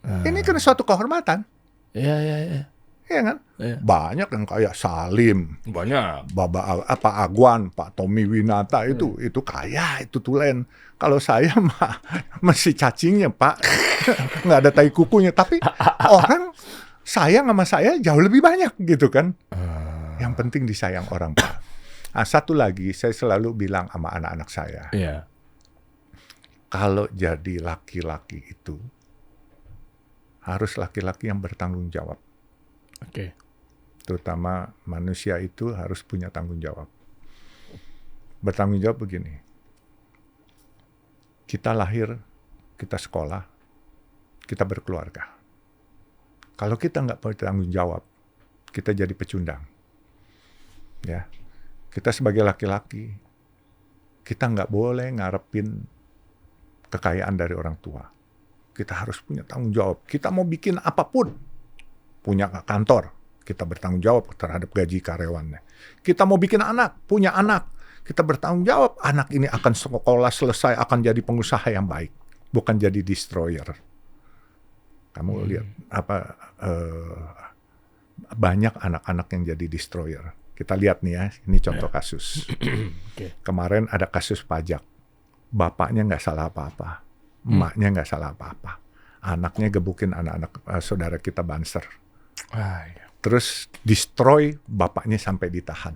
Ini kan suatu kehormatan. Iya. Iya kan? Iya. Banyak yang kaya, Salim, banyak, Pak Agwan, Pak Tommy Winata itu kaya, itu tulen. Kalau saya mah masih cacingnya Pak, nggak ada tai kukunya. Tapi orang sayang sama saya jauh lebih banyak gitu kan. Yang penting disayang orang Pak. Satu lagi, saya selalu bilang sama anak-anak saya, Iya. kalau jadi laki-laki itu harus laki-laki yang bertanggung jawab. Oke. Terutama manusia itu harus punya tanggung jawab. Bertanggung jawab begini, kita lahir, kita sekolah, kita berkeluarga. Kalau kita nggak bertanggung jawab, kita jadi pecundang. Ya, kita sebagai laki-laki, kita nggak boleh ngarepin kekayaan dari orang tua. Kita harus punya tanggung jawab. Kita mau bikin apapun, punya kantor, kita bertanggung jawab terhadap gaji karyawannya. Kita mau bikin anak, punya anak, kita bertanggung jawab. Anak ini akan sekolah selesai, akan jadi pengusaha yang baik, bukan jadi destroyer. Kamu lihat banyak anak-anak yang jadi destroyer. Kita lihat nih ya, ini contoh kasus. Kemarin ada kasus pajak. Bapaknya nggak salah apa-apa, emaknya nggak salah apa-apa. Anaknya gebukin anak-anak saudara kita Banser. Terus destroy bapaknya sampai ditahan.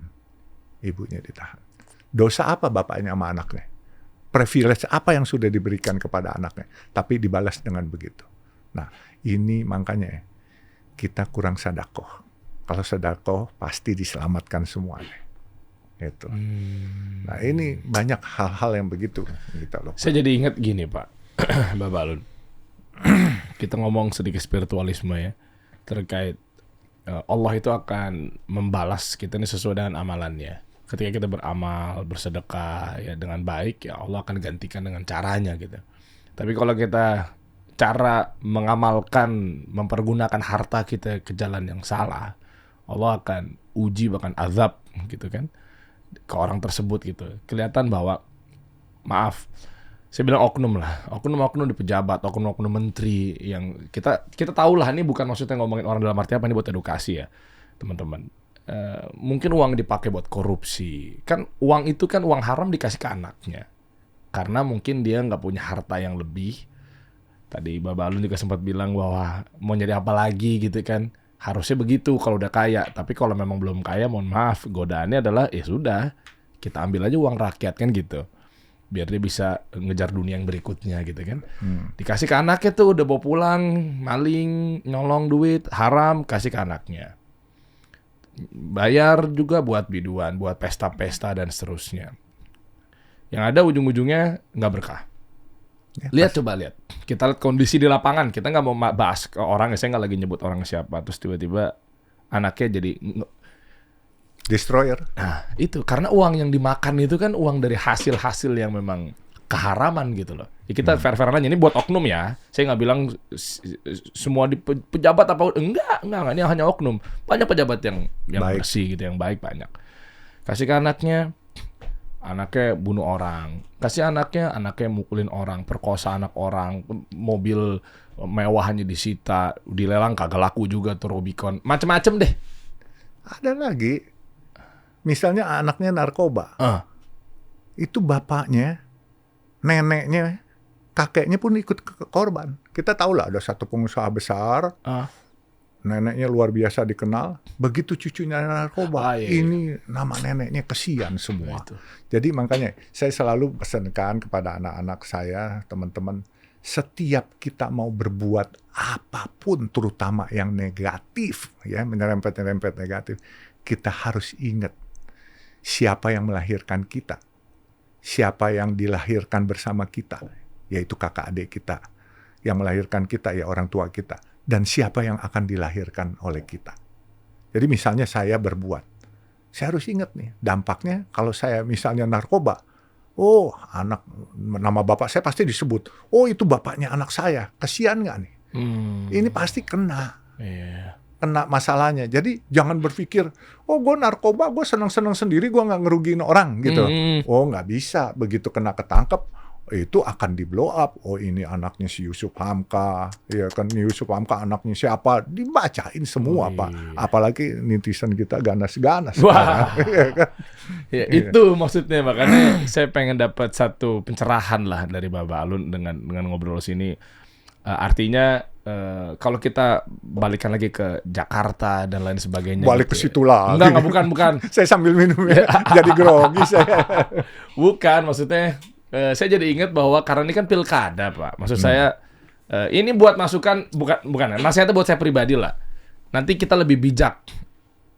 Ibunya ditahan. Dosa apa bapaknya sama anaknya? Privilege apa yang sudah diberikan kepada anaknya? Tapi dibalas dengan begitu. Nah, ini makanya kita kurang sedekah. Kalau sedekah pasti diselamatkan semuanya. Itu. Nah, ini banyak hal-hal yang begitu kita lupa. Saya jadi ingat gini, Pak. Bapak Alun. Kita ngomong sedikit spiritualisme ya. Terkait Allah itu akan membalas kita ini sesuai dengan amalannya. Ketika kita beramal, bersedekah ya dengan baik, ya Allah akan gantikan dengan caranya gitu. Tapi kalau kita cara mengamalkan, mempergunakan harta kita ke jalan yang salah, Allah akan uji bahkan azab gitu kan ke orang tersebut gitu. Kelihatan bahwa maaf, saya bilang oknum lah, oknum di pejabat, oknum menteri yang kita tahu lah, ini bukan maksudnya ngomongin orang dalam arti apa, ini buat edukasi ya teman-teman. Mungkin uang dipakai buat korupsi, kan uang itu kan uang haram dikasih ke anaknya karena mungkin dia nggak punya harta yang lebih. Tadi Bapak Alun juga sempat bilang bahwa mau nyari apa lagi gitu kan, harusnya begitu kalau udah kaya. Tapi kalau memang belum kaya, mohon maaf, godaannya adalah ya sudah, kita ambil aja uang rakyat kan gitu, biar dia bisa ngejar dunia yang berikutnya gitu kan. Dikasih ke anaknya tuh, udah bawa pulang, maling, nyolong duit haram, kasih ke anaknya. Bayar juga buat biduan, buat pesta-pesta dan seterusnya. Yang ada ujung-ujungnya nggak berkah. Ya, lihat, coba lihat. Kita lihat kondisi di lapangan. Kita nggak mau bahas ke orang, saya nggak lagi nyebut orang siapa. Terus tiba-tiba anaknya jadi destroyer. Nah, itu karena uang yang dimakan itu kan uang dari hasil-hasil yang memang keharaman gitu loh. Ya kita fair-fairan aja, ini buat oknum ya. Saya nggak bilang semua di pejabat apa, enggak, ini hanya oknum. Banyak pejabat yang bersih gitu, yang baik banyak. Kasih ke anaknya bunuh orang. Kasih anaknya mukulin orang, perkosa anak orang, mobil mewahannya disita, dilelang kagak laku juga tuh Rubicon. Macem-macem deh. Ada lagi, misalnya anaknya narkoba. Itu bapaknya, neneknya, kakeknya pun ikut ke korban. Kita tahu lah ada satu pengusaha besar, neneknya luar biasa dikenal, begitu cucunya narkoba, ini nama neneknya kesian semua. Jadi makanya saya selalu pesankan kepada anak-anak saya, teman-teman, setiap kita mau berbuat apapun, terutama yang negatif, ya menyerempet negatif, kita harus ingat siapa yang melahirkan kita, siapa yang dilahirkan bersama kita, yaitu kakak adik kita, yang melahirkan kita ya orang tua kita, dan siapa yang akan dilahirkan oleh kita. Jadi misalnya saya berbuat, saya harus ingat nih dampaknya kalau saya misalnya narkoba. Oh, anak, nama bapak saya pasti disebut. Oh, itu bapaknya anak saya. Kasian nggak nih? Ini pasti kena. Kena masalahnya. Jadi jangan berpikir, oh gue narkoba, gue senang-senang sendiri, gue nggak ngerugiin orang gitu. Oh, nggak bisa. Begitu kena ketangkep, itu akan di blow up. Oh, ini anaknya si Yusuf Hamka, ya kan, Yusuf Hamka anaknya siapa, dibacain semua Pak. Apalagi netizen kita ganas-ganas. Wah, ya, itu maksudnya, makanya saya pengen dapat satu pencerahan lah dari Bapak Alun dengan ngobrol sini. Artinya kalau kita balikan lagi ke Jakarta dan lain sebagainya. Balik ke situ lah. Enggak, bukan. Saya sambil minum ya, jadi grogi saya. Bukan, maksudnya saya jadi ingat bahwa karena ini kan pilkada, Pak. Maksud saya ini buat masukan, bukan. Nasihatnya buat saya pribadi lah. Nanti kita lebih bijak.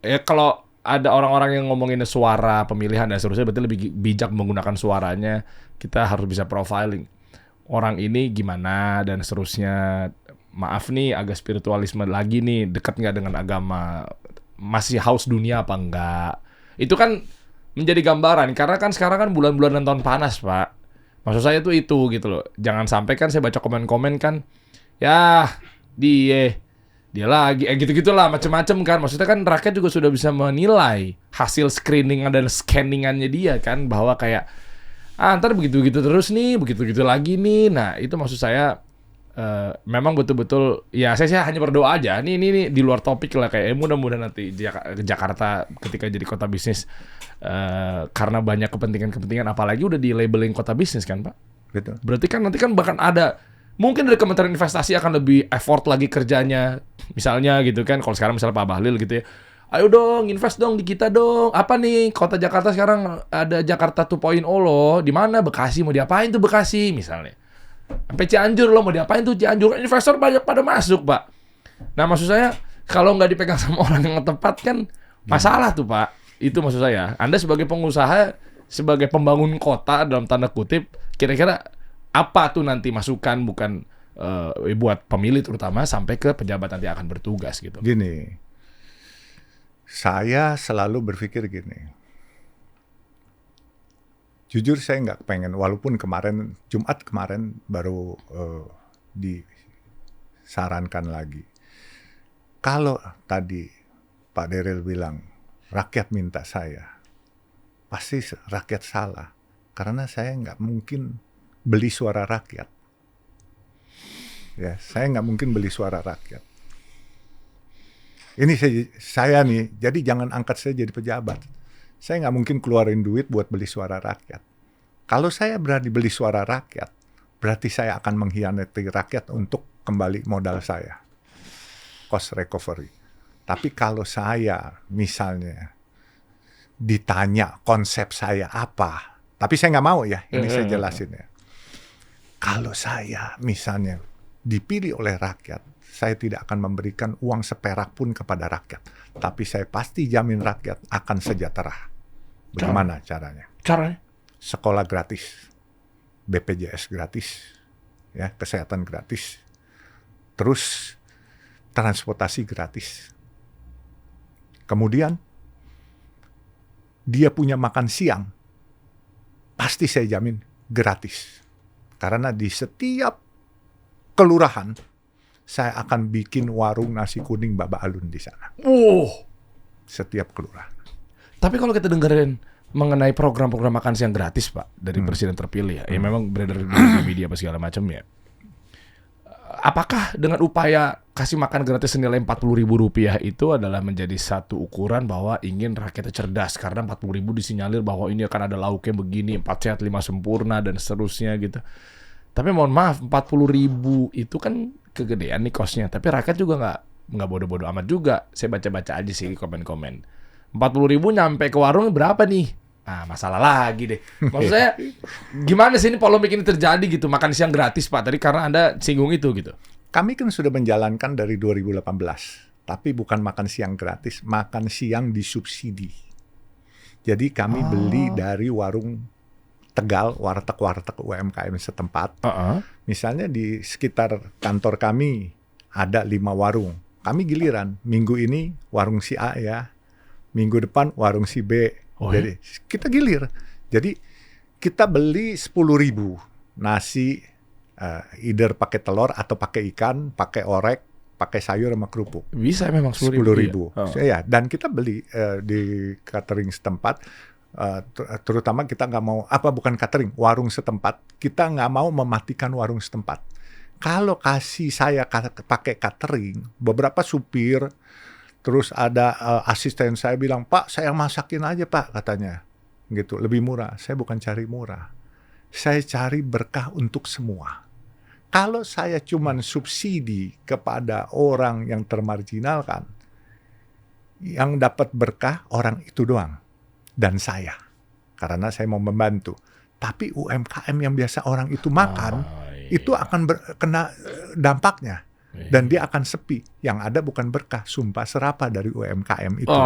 Ya kalau ada orang-orang yang ngomongin suara pemilihan dan seterusnya, berarti lebih bijak menggunakan suaranya. Kita harus bisa profiling orang ini gimana dan seterusnya. Maaf nih, agak spiritualisme lagi nih, dekat nggak dengan agama, masih haus dunia apa enggak. Itu kan menjadi gambaran, karena kan sekarang kan bulan-bulan dan tahun panas, Pak. Maksud saya tuh itu gitu loh. Jangan sampai kan saya baca komen-komen kan, ya dia lagi, gitu-gitulah macem-macem kan. Maksudnya kan rakyat juga sudah bisa menilai hasil screeningan dan scanningannya dia kan, bahwa kayak ntar begitu-begitu terus nih, begitu-begitu lagi nih. Nah itu maksud saya memang betul-betul ya saya hanya berdoa aja. Ini di luar topik lah, kayak mudah-mudahan nanti Jakarta ketika jadi kota bisnis karena banyak kepentingan, apalagi udah di labeling kota bisnis kan, Pak. Betul. Berarti kan nanti kan bahkan ada mungkin dari Kementerian Investasi akan lebih effort lagi kerjanya, misalnya gitu kan. Kalau sekarang misalnya Pak Bahlil gitu ya, ayo dong invest dong di kita dong. Apa nih, kota Jakarta sekarang ada Jakarta 2.0 loh. Di mana? Bekasi, mau diapain tuh Bekasi misalnya. Sampai Cianjur loh, mau diapain tuh Cianjur. Investor banyak pada masuk, Pak. Nah maksud saya kalau nggak dipegang sama orang yang tepat kan masalah tuh, Pak. Itu maksud saya. Anda sebagai pengusaha, sebagai pembangun kota dalam tanda kutip, kira-kira apa tuh nanti masukan, bukan buat pemilih terutama sampai ke pejabat nanti akan bertugas gitu. Gini, saya selalu berpikir gini. Jujur saya nggak pengen, walaupun Jumat kemarin baru disarankan lagi. Kalau tadi Pak Daryl bilang, rakyat minta saya, pasti rakyat salah. Karena saya nggak mungkin beli suara rakyat. Ya, saya nggak mungkin beli suara rakyat. Ini saya nih, jadi jangan angkat saya jadi pejabat. Saya nggak mungkin keluarin duit buat beli suara rakyat. Kalau saya berani beli suara rakyat, berarti saya akan mengkhianati rakyat untuk kembali modal saya. Cost recovery. Tapi kalau saya misalnya ditanya konsep saya apa, tapi saya nggak mau ya, ini saya jelasin ya. Kalau saya misalnya dipilih oleh rakyat, saya tidak akan memberikan uang seperak pun kepada rakyat. Tapi saya pasti jamin rakyat akan sejahtera. Bagaimana caranya? Sekolah gratis, BPJS gratis, ya, kesehatan gratis, terus transportasi gratis. Kemudian dia punya makan siang, pasti saya jamin gratis. Karena di setiap kelurahan saya akan bikin warung nasi kuning Baba Alun di sana. Setiap kelurahan. Tapi kalau kita dengerin mengenai program-program makan siang gratis, Pak, dari presiden terpilih ya, ya memang beredar di media apa segala macam ya. Apakah dengan upaya kasih makan gratis senilai Rp40.000 itu adalah menjadi satu ukuran bahwa ingin rakyatnya cerdas? Karena 40.000 disinyalir bahwa ini akan ada lauknya begini, 4 sehat 5 sempurna dan seterusnya gitu. Tapi mohon maaf, 40.000 itu kan kegedean nih kosnya. Tapi rakyat juga nggak bodoh-bodoh amat juga. Saya baca-baca aja sih komen-komen. 40.000 nyampe ke warung berapa nih? Masalah lagi deh. Maksud saya, gimana sih ini polemik ini terjadi gitu, makan siang gratis, Pak? Tadi karena Anda singgung itu gitu. Kami kan sudah menjalankan dari 2018. Tapi bukan makan siang gratis, makan siang disubsidi. Jadi kami beli dari warung Tegal, warteg-warteg UMKM setempat. Misalnya di sekitar kantor kami ada 5 warung. Kami giliran, minggu ini warung si A ya, minggu depan warung si B. Jadi kita gilir. Jadi kita beli 10.000 nasi, either pakai telur atau pakai ikan, pakai orek, pakai sayur sama kerupuk. Bisa memang 10.000. Ya, dan kita beli di catering setempat. Terutama kita nggak mau, bukan catering, warung setempat. Kita nggak mau mematikan warung setempat. Kalau kasih saya pakai catering, beberapa supir, terus ada asisten saya bilang, Pak, saya masakin aja Pak, katanya. Gitu, lebih murah. Saya bukan cari murah. Saya cari berkah untuk semua. Kalau saya cuman subsidi kepada orang yang termarginalkan, yang dapat berkah orang itu doang. Dan saya. Karena saya mau membantu. Tapi UMKM yang biasa orang itu makan, itu akan kena dampaknya. Dan dia akan sepi. Yang ada bukan berkah, sumpah serapah dari UMKM itu.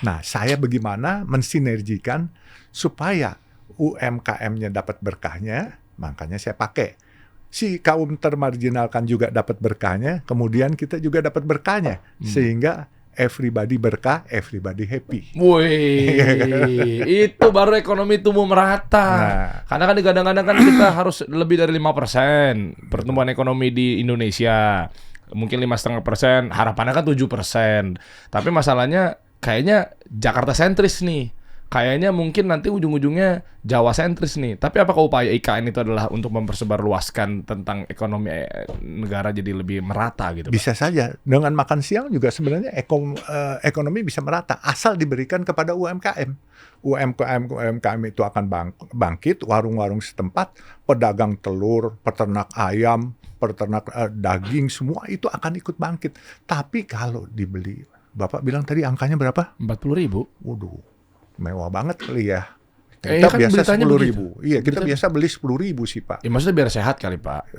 Nah, saya bagaimana mensinergikan supaya UMKM-nya dapat berkahnya, makanya saya pakai. Si kaum termarginalkan juga dapat berkahnya, kemudian kita juga dapat berkahnya. Sehingga everybody berkah, everybody happy. Wih, itu baru ekonomi tumbuh merata. Nah, karena kan kadang-kadang kan kita harus lebih dari 5% pertumbuhan ekonomi di Indonesia. Mungkin 5,5%, harapannya kan 7%. Tapi masalahnya kayaknya Jakarta sentris nih. Kayaknya mungkin nanti ujung-ujungnya Jawa sentris nih. Tapi apakah upaya IKN itu adalah untuk mempersebarluaskan tentang ekonomi negara jadi lebih merata gitu, Pak? Bisa saja. Dengan makan siang juga sebenarnya ekonomi bisa merata. Asal diberikan kepada UMKM. UMKM itu akan bangkit, warung-warung setempat, pedagang telur, peternak ayam, peternak daging, semua itu akan ikut bangkit. Tapi kalau dibeli, Bapak bilang tadi angkanya berapa? 40.000. Waduh. Mewah banget kali ya. Kita kan biasa 10.000. begitu. Iya, kita biasa beli 10.000 sih, Pak. Ya maksudnya biar sehat kali, Pak.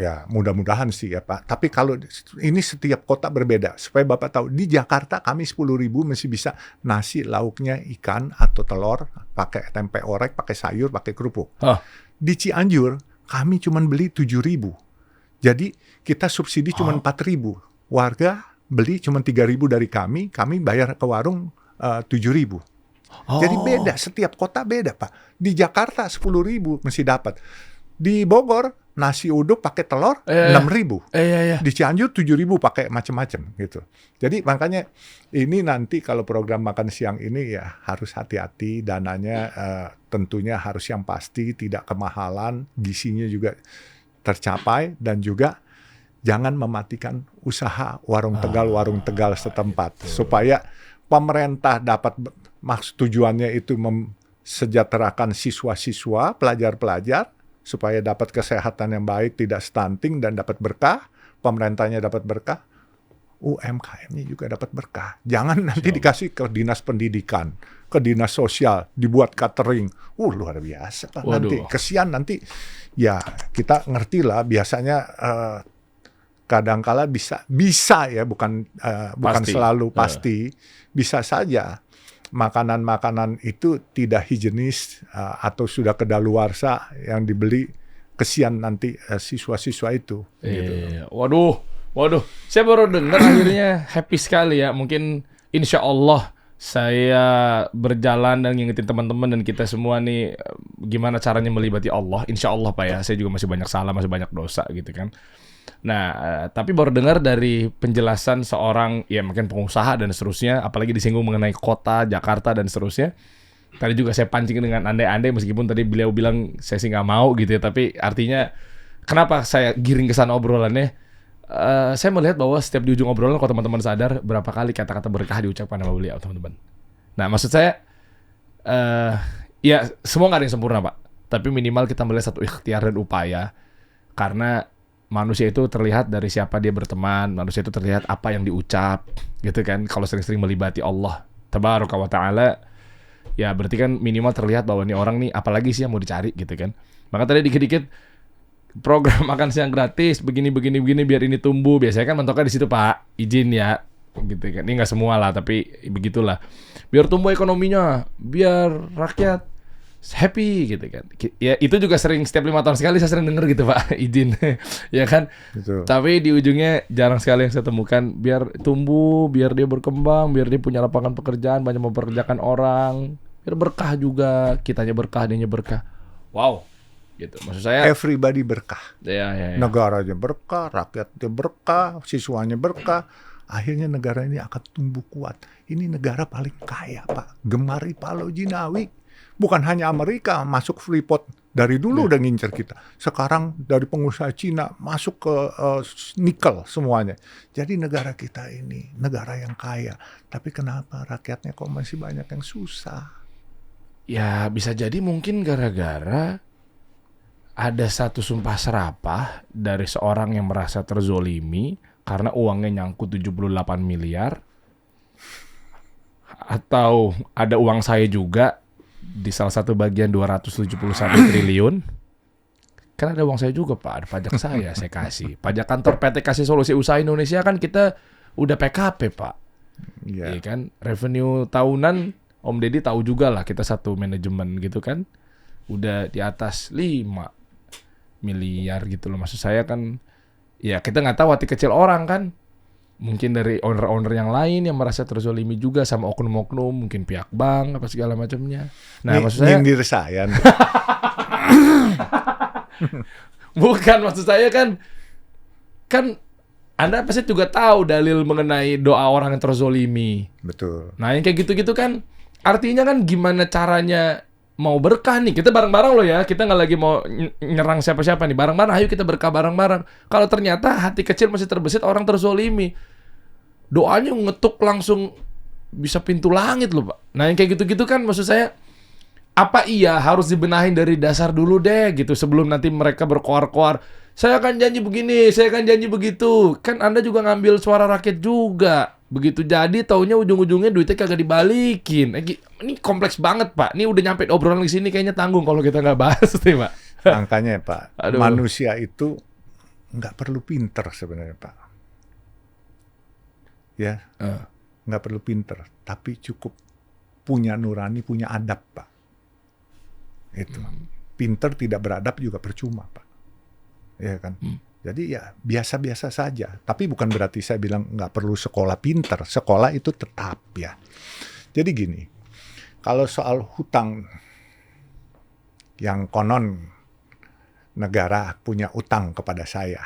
Ya, mudah-mudahan sih ya, Pak. Tapi kalau ini setiap kota berbeda. Supaya Bapak tahu, di Jakarta kami 10.000 masih bisa nasi lauknya ikan atau telur, pakai tempe orek, pakai sayur, pakai kerupuk. Di Cianjur kami cuma beli 7.000. Jadi kita subsidi cuma 4.000. Warga beli cuma 3.000 dari kami bayar ke warung 7.000. Jadi beda, setiap kota beda, Pak. Di Jakarta 10.000 mesti dapat. Di Bogor nasi uduk pakai telur 6.000. Di Cianjur 7.000 pakai macam-macam gitu. Jadi makanya ini nanti kalau program makan siang ini ya harus hati-hati, dananya tentunya harus yang pasti, tidak kemahalan, gizinya juga tercapai, dan juga jangan mematikan usaha warung Tegal setempat. Supaya pemerintah dapat, maksud tujuannya itu mensejahterakan siswa-siswa, pelajar-pelajar, supaya dapat kesehatan yang baik, tidak stunting, dan dapat berkah. Pemerintahnya dapat berkah, UMKM-nya juga dapat berkah. Jangan nanti dikasih ke dinas pendidikan, ke dinas sosial, dibuat catering. Luar biasa. Nanti kesian nanti. Ya kita ngerti lah, biasanya kadangkala bisa ya, bukan selalu pasti. Bisa saja makanan-makanan itu tidak higienis atau sudah kedaluarsa yang dibeli, kesian nanti siswa-siswa itu. Gitu. Waduh, saya baru dengar akhirnya happy sekali ya. Mungkin insya Allah saya berjalan dan ngingetin teman-teman dan kita semua nih gimana caranya melibati Allah. Insya Allah, Pak ya. Saya juga masih banyak salah, masih banyak dosa gitu kan. Nah, tapi baru dengar dari penjelasan seorang ya mungkin pengusaha dan seterusnya, apalagi disinggung mengenai kota Jakarta dan seterusnya. Tadi juga saya pancing dengan andai-andai, meskipun tadi beliau bilang saya sih nggak mau gitu ya, tapi artinya kenapa saya giring ke sana obrolannya? Saya melihat bahwa setiap di ujung obrolan, kalau teman-teman sadar berapa kali kata-kata berkah diucapkan sama beliau, teman-teman. Nah, maksud saya ya semua nggak ada yang sempurna, Pak. Tapi minimal kita melihat satu ikhtiar dan upaya, karena manusia itu terlihat dari siapa dia berteman, manusia itu terlihat apa yang diucap, gitu kan. Kalau sering-sering melibati Allah Tabaraka wa Ta'ala, ya berarti kan minimal terlihat bahwa ini orang nih apalagi sih yang mau dicari, gitu kan. Maka tadi dikit-dikit program makan siang gratis, begini biar ini tumbuh. Biasanya kan mentoknya di situ, Pak. Izin ya, gitu kan. Ini nggak semua lah, tapi begitulah. Biar tumbuh ekonominya, biar rakyat happy gitu kan. Ya itu juga sering, setiap 5 tahun sekali saya sering denger gitu, Pak. Izin. Ya kan. Betul. Tapi di ujungnya jarang sekali yang saya temukan. Biar tumbuh, biar dia berkembang, biar dia punya lapangan pekerjaan, banyak mempekerjakan orang, biar berkah juga, kitanya berkah, dianya berkah. Wow. Gitu. Maksud saya everybody berkah. Ya. Negaranya berkah, rakyatnya berkah, siswanya berkah. Akhirnya negara ini akan tumbuh kuat. Ini negara paling kaya, Pak. Gemari Palau Jinawi. Bukan hanya Amerika masuk Freeport, dari dulu udah ngincer kita. Sekarang dari pengusaha Cina masuk ke nikel semuanya. Jadi negara kita ini negara yang kaya. Tapi kenapa rakyatnya kok masih banyak yang susah? Ya bisa jadi mungkin gara-gara ada satu sumpah serapah dari seorang yang merasa terzolimi karena uangnya nyangkut 78 miliar. Atau ada uang saya juga di salah satu bagian 271 triliun. Kan ada uang saya juga, Pak. Ada pajak saya kasih. Pajak kantor PT Kasih Solusi Usaha Indonesia kan kita udah PKP, Pak. Iya kan? Revenue tahunan, Om Deddy tahu juga lah. Kita satu manajemen gitu kan. Udah di atas 5 miliar gitu loh. Maksud saya kan, ya kita nggak tahu hati kecil orang kan. Mungkin dari owner-owner yang lain yang merasa terzolimi juga sama oknum-oknum, mungkin pihak bank apa segala macamnya. Nah, maksud saya nyindir saya. bukan, maksud saya kan Anda pasti juga tahu dalil mengenai doa orang yang terzolimi. Betul. Nah, yang kayak gitu-gitu kan artinya kan gimana caranya mau berkah nih. Kita bareng-bareng loh ya. Kita nggak lagi mau nyerang siapa-siapa nih. Bareng-bareng, ayo kita berkah bareng-bareng. Kalau ternyata hati kecil masih terbesit orang terzolimi, doanya ngetuk langsung bisa pintu langit loh, Pak. Nah, yang kayak gitu-gitu kan maksud saya, apa iya harus dibenahin dari dasar dulu deh gitu sebelum nanti mereka berkoar-koar. Saya akan janji begini, saya akan janji begitu. Kan Anda juga ngambil suara rakyat juga. Begitu jadi taunya ujung-ujungnya duitnya kagak dibalikin. Ini kompleks banget, Pak. Ini udah nyampe obrolan ke sini kayaknya tanggung kalau kita nggak bahas nih, Pak. Makanya, Pak, manusia itu nggak perlu pinter sebenarnya, Pak. Ya, nggak perlu pinter, tapi cukup punya nurani, punya adab, Pak. Itu. Pinter tidak beradab juga percuma, Pak. Ya kan? Jadi ya biasa-biasa saja. Tapi bukan berarti saya bilang nggak perlu sekolah pinter. Sekolah itu tetap ya. Jadi gini, kalau soal hutang yang konon negara punya utang kepada saya.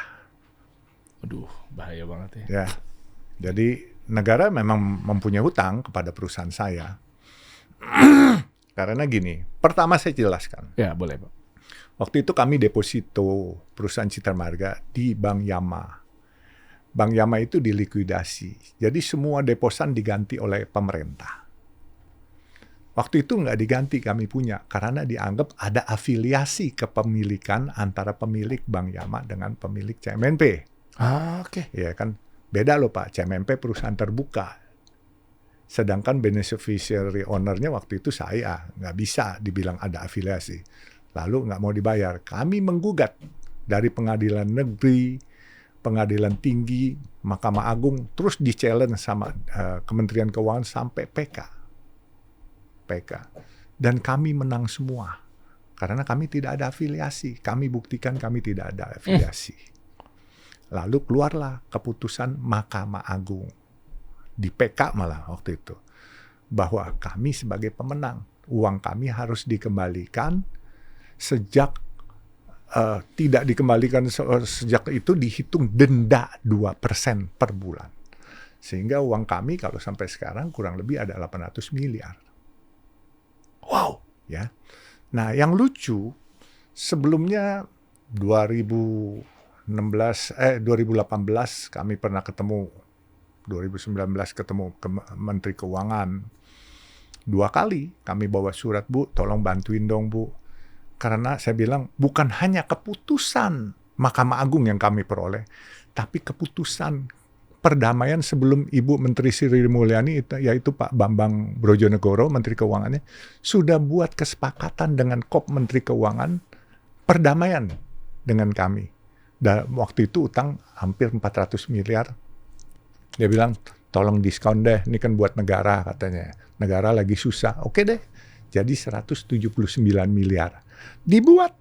Aduh, bahaya banget ya. Ya, jadi negara memang mempunyai hutang kepada perusahaan saya. Karena gini, pertama saya jelaskan. Ya, boleh, Pak. Waktu itu kami deposito perusahaan Citra Marga di Bank Yama. Bank Yama itu dilikuidasi. Jadi semua deposan diganti oleh pemerintah. Waktu itu nggak diganti kami punya. Karena dianggap ada afiliasi kepemilikan antara pemilik Bank Yama dengan pemilik CMNP. Oke. Ya kan, beda loh Pak. CMNP perusahaan terbuka. Sedangkan beneficiary owner-nya waktu itu saya. Nggak bisa dibilang ada afiliasi. Lalu nggak mau dibayar. Kami menggugat dari pengadilan negeri, pengadilan tinggi, Mahkamah Agung, terus di-challenge sama Kementerian Keuangan sampai PK. Dan kami menang semua. Karena kami tidak ada afiliasi. Kami buktikan kami tidak ada afiliasi. Lalu keluarlah keputusan Mahkamah Agung. Di PK malah waktu itu. Bahwa kami sebagai pemenang. Uang kami harus dikembalikan sejak tidak dikembalikan sejak itu dihitung denda 2% per bulan. Sehingga uang kami kalau sampai sekarang kurang lebih ada 800 miliar. Wow, ya. Nah, yang lucu sebelumnya 2018 kami pernah ketemu, 2019 ketemu Menteri Keuangan. 2 kali kami bawa surat, Bu, tolong bantuin dong, Bu. Karena saya bilang bukan hanya keputusan Mahkamah Agung yang kami peroleh, tapi keputusan perdamaian sebelum Ibu Menteri Sri Mulyani, yaitu Pak Bambang Brojonegoro, Menteri Keuangannya, sudah buat kesepakatan dengan Kop Menteri Keuangan perdamaian dengan kami. Dan waktu itu utang hampir 400 miliar. Dia bilang, tolong diskon deh, ini kan buat negara katanya. Negara lagi susah. Oke deh, jadi 179 miliar. Dibuat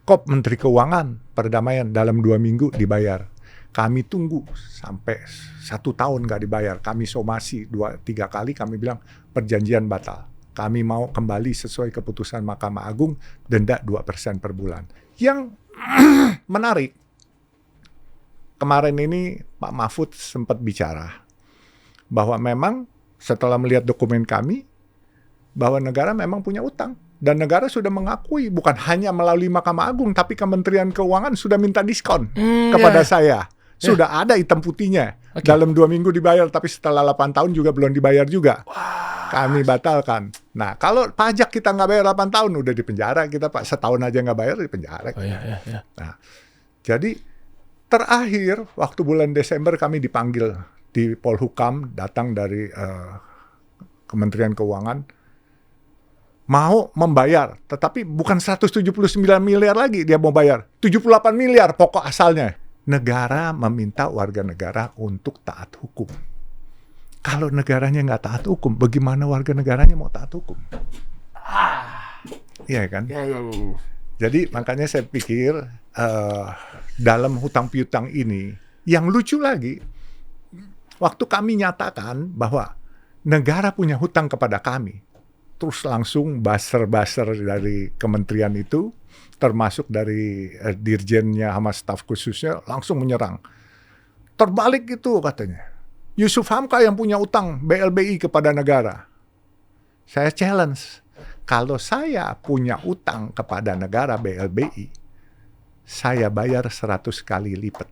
Kop Menteri Keuangan perdamaian dalam 2 minggu dibayar. Kami tunggu sampai 1 tahun nggak dibayar. Kami somasi 2-3 kali, kami bilang perjanjian batal. Kami mau kembali sesuai keputusan Mahkamah Agung, denda 2% per bulan. Yang menarik, kemarin ini Pak Mahfud sempat bicara bahwa memang setelah melihat dokumen kami, bahwa negara memang punya utang. Dan negara sudah mengakui, bukan hanya melalui Mahkamah Agung, tapi Kementerian Keuangan sudah minta diskon kepada saya. Sudah ada hitam putihnya. Dalam 2 minggu dibayar, tapi setelah 8 tahun juga belum dibayar juga. Kami batalkan. Nah, kalau pajak kita nggak bayar 8 tahun, udah di penjara kita, Pak. Setahun aja nggak bayar, di penjara. Oh, iya. Nah, jadi terakhir, waktu bulan Desember kami dipanggil di Polhukam, datang dari Kementerian Keuangan, mau membayar, tetapi bukan 179 miliar lagi dia mau bayar, 78 miliar pokok asalnya. Negara meminta warga negara untuk taat hukum. Kalau negaranya nggak taat hukum, bagaimana warga negaranya mau taat hukum? Iya kan? Ya. Jadi makanya saya pikir dalam hutang piutang ini, yang lucu lagi, waktu kami nyatakan bahwa negara punya hutang kepada kami, terus langsung buzzer-buzzer dari kementerian itu, termasuk dari dirjennya sama staf khususnya, langsung menyerang. Terbalik itu katanya. Yusuf Hamka yang punya utang BLBI kepada negara. Saya challenge. Kalau saya punya utang kepada negara BLBI, saya bayar 100 kali lipat.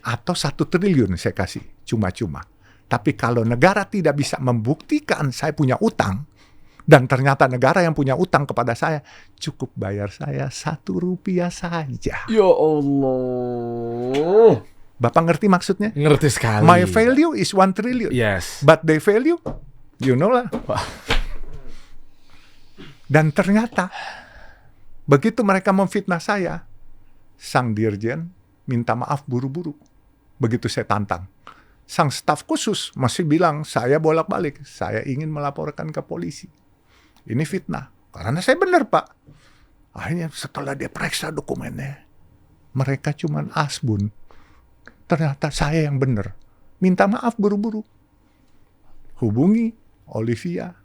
Atau 1 triliun saya kasih, cuma-cuma. Tapi kalau negara tidak bisa membuktikan saya punya utang, dan ternyata negara yang punya utang kepada saya, cukup bayar saya 1 rupiah saja. Ya Allah. Bapak ngerti maksudnya? Ngerti sekali. My value is 1 trillion. Yes. But they value, you know lah. Dan ternyata, begitu mereka memfitnah saya, sang dirjen minta maaf buru-buru. Begitu saya tantang. Sang staf khusus masih bilang, saya bolak-balik, saya ingin melaporkan ke polisi. Ini fitnah. Karena saya benar, Pak. Akhirnya setelah dia periksa dokumennya, mereka cuman asbun. Ternyata saya yang benar. Minta maaf buru-buru. Hubungi Olivia.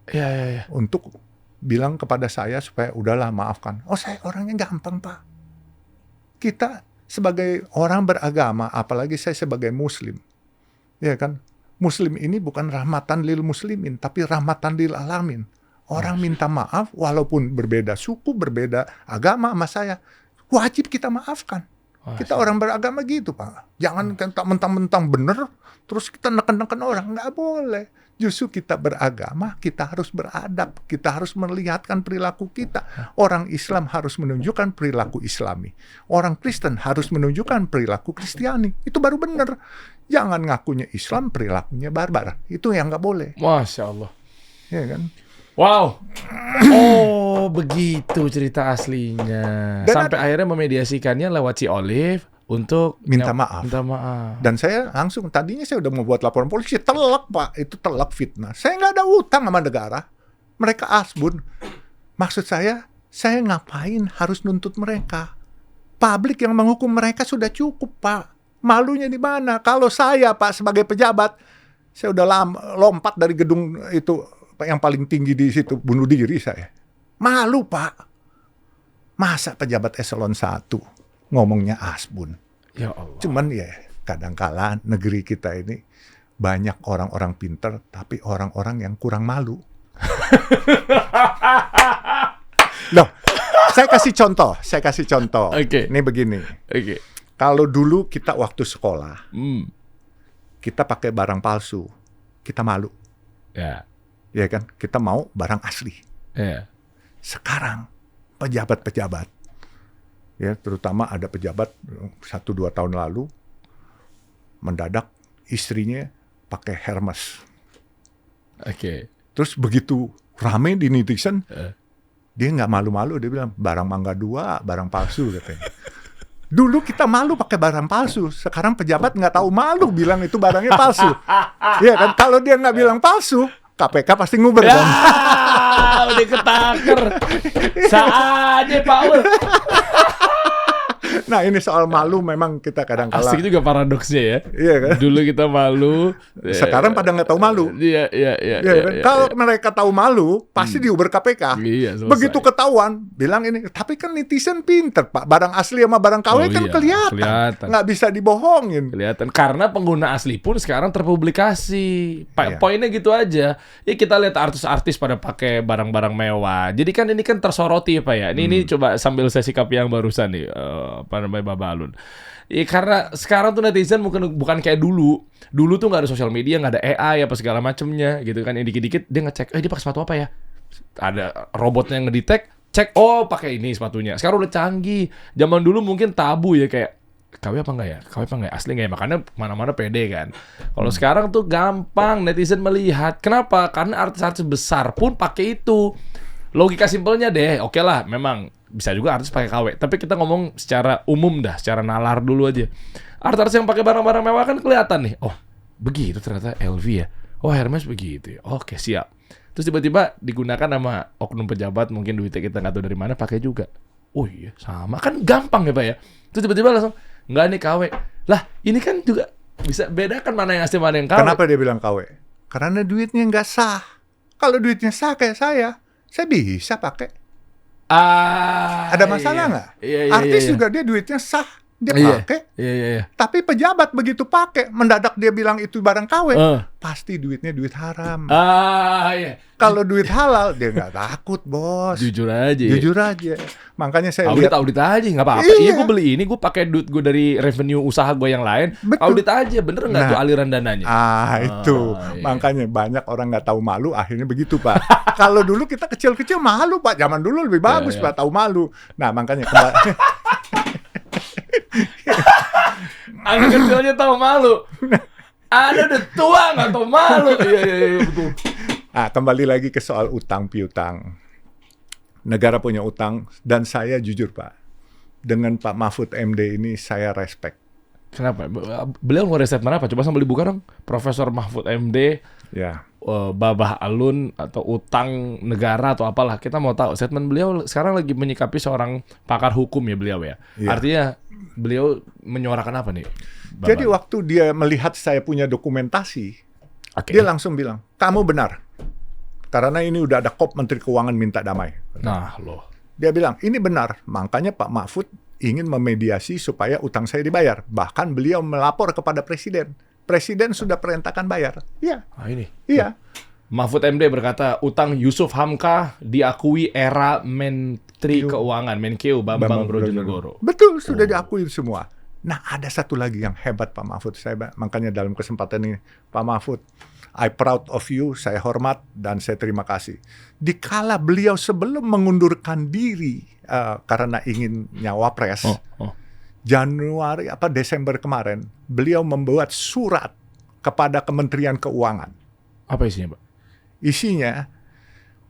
Ya. Untuk bilang kepada saya supaya udahlah maafkan. Oh, saya orangnya gampang, Pak. Kita sebagai orang beragama, apalagi saya sebagai Muslim, ya kan? Muslim ini bukan rahmatan lil muslimin, tapi rahmatan lil alamin. Orang minta maaf walaupun berbeda suku, berbeda agama sama saya, wajib kita maafkan. Kita orang beragama gitu, Pak. Jangan kita mentang-mentang benar, terus kita neken-neken orang. Nggak boleh. Justru kita beragama, kita harus beradab. Kita harus melihatkan perilaku kita. Orang Islam harus menunjukkan perilaku Islami. Orang Kristen harus menunjukkan perilaku Kristiani. Itu baru benar. Jangan ngakunya Islam, perilakunya barbar. Itu yang nggak boleh. Masya Allah. Ya kan? Wow. Oh, begitu cerita aslinya. Dan sampai akhirnya memediasikannya lewat si Olive untuk minta maaf. Dan saya langsung, tadinya saya udah mau buat laporan polisi, telak, Pak. Itu telak fitnah. Saya nggak ada utang sama negara. Mereka asbun. Maksud saya ngapain harus nuntut mereka? Publik yang menghukum mereka sudah cukup, Pak. Malunya di mana? Kalau saya, Pak, sebagai pejabat, saya udah lompat dari gedung itu yang paling tinggi di situ, bunuh diri saya. Malu, Pak. Masa pejabat eselon 1 ngomongnya asbun. Ya Allah. Cuman ya kadangkala negeri kita ini banyak orang-orang pinter, tapi orang-orang yang kurang malu. Loh, saya kasih contoh. Oke. Ini begini. Oke. Kalau dulu kita waktu sekolah, kita pakai barang palsu, kita malu. Ya. Ya kan? Kita mau barang asli. Ya. Sekarang pejabat-pejabat, ya terutama ada pejabat 1-2 tahun lalu mendadak istrinya pakai Hermes. Oke. Terus begitu rame di netizen, dia nggak malu-malu, dia bilang barang Mangga 2, barang palsu katanya. Dulu kita malu pakai barang palsu, sekarang pejabat nggak tahu malu bilang itu barangnya palsu. Iya kan? Kalau dia nggak bilang palsu, KPK pasti nguber kan? Udah ketaker. Saatnya Pak Ul. Nah ini soal malu memang kita kadang-kala. Asik juga paradoksnya ya. Iya kan? Dulu kita malu. Sekarang pada nggak tahu malu. Iya. Kan? Kalau mereka tahu malu, pasti diuber KPK. Iya, begitu ketahuan, bilang ini. Tapi kan netizen pinter, Pak. Barang asli sama barang KW kan kelihatan. Nggak bisa dibohongin. Kelihatan. Karena pengguna asli pun sekarang terpublikasi. Poinnya gitu aja. Ya kita lihat artis-artis pada pakai barang-barang mewah. Jadi kan ini kan tersoroti ya, Pak ya. Ini coba sambil saya sikapi yang barusan nih. Apa namanya, Bapak Alun. Iya, karena sekarang tuh netizen bukan kayak dulu. Dulu tuh nggak ada sosial media, nggak ada AI apa segala macemnya gitu kan. Yang dikit-dikit dia ngecek, dia pakai sepatu apa ya? Ada robotnya yang ngedetect, cek, oh pakai ini sepatunya. Sekarang udah canggih. Zaman dulu mungkin tabu ya, kayak KW apa enggak ya? KW apa enggak ya? Asli enggak ya? Makanya mana-mana pede kan. Kalau sekarang tuh gampang netizen melihat. Kenapa? Karena artis-artis besar pun pakai itu. Logika simpelnya deh, oke lah, memang bisa juga artis pakai KW. Tapi kita ngomong secara umum dah, secara nalar dulu aja. Artis yang pakai barang-barang mewah kan kelihatan nih. Oh, begitu ternyata LV ya. Oh, Hermes begitu ya. Oke, siap. Terus tiba-tiba digunakan sama oknum pejabat, mungkin duitnya kita nggak tahu dari mana, pakai juga. Oh iya, sama. Kan gampang ya Pak ya. Terus tiba-tiba langsung, nggak nih KW. Lah, ini kan juga bisa bedakan mana yang asli, mana yang KW. Kenapa dia bilang KW? Karena duitnya nggak sah. Kalau duitnya sah kayak saya bisa pakai. Ada masalah nggak? Iya, Artis iya. juga dia duitnya sah, dia pakai. Iya. Tapi pejabat begitu pakai, mendadak dia bilang itu barang KW, pasti duitnya duit haram. Iya. Kalau duit halal dia nggak takut, bos. Jujur aja. Jujur aja. Makanya saya lihat Audit aja, nggak apa-apa. Iya. Iya, gue beli ini, gue pakai duit gue dari revenue usaha gue yang lain. Betul. Audit aja, bener nggak tuh aliran dananya? Itu Iya. makanya banyak orang nggak tahu malu, akhirnya begitu Pak. Kalau dulu kita kecil-kecil malu Pak, zaman dulu lebih bagus Iya. Pak, tahu malu. Nah makanya kembali. Anak kecilnya tahu malu. Ada udah tua nggak tahu malu. Iya, betul. Nah, kembali lagi ke soal utang piutang. Negara punya utang dan saya jujur Pak, dengan Pak Mahfud MD ini saya respect. Kenapa? Beliau ngeluarin statement apa? Coba sambil dibuka dong. Profesor Mahfud MD, Ya, Babah Alun, atau utang negara atau apalah. Kita mau tahu. Statement beliau sekarang lagi menyikapi seorang pakar hukum ya beliau ya. Iya. Artinya beliau menyuarakan apa nih? Babah? jadi waktu dia melihat saya punya dokumentasi, Oke. dia langsung bilang, kamu benar. Karena ini udah ada kop Menteri Keuangan minta damai. Nah loh. Dia bilang, ini benar. Makanya Pak Mahfud ingin memediasi supaya utang saya dibayar. Bahkan beliau melapor kepada Presiden. Presiden sudah perintahkan bayar. Iya, Ini. iya. Mahfud MD berkata, utang Yusuf Hamka diakui era Menteri Keuangan, Menkeu Bambang Brojonegoro. Betul, sudah diakui semua. Nah, ada satu lagi yang hebat Pak Mahfud. Makanya dalam kesempatan ini, Pak Mahfud, I proud of you, saya hormat dan saya terima kasih. Dikala beliau sebelum mengundurkan diri karena ingin nyawapres, Januari Desember kemarin, beliau membuat surat kepada Kementerian Keuangan. Apa isinya, Pak? Isinya,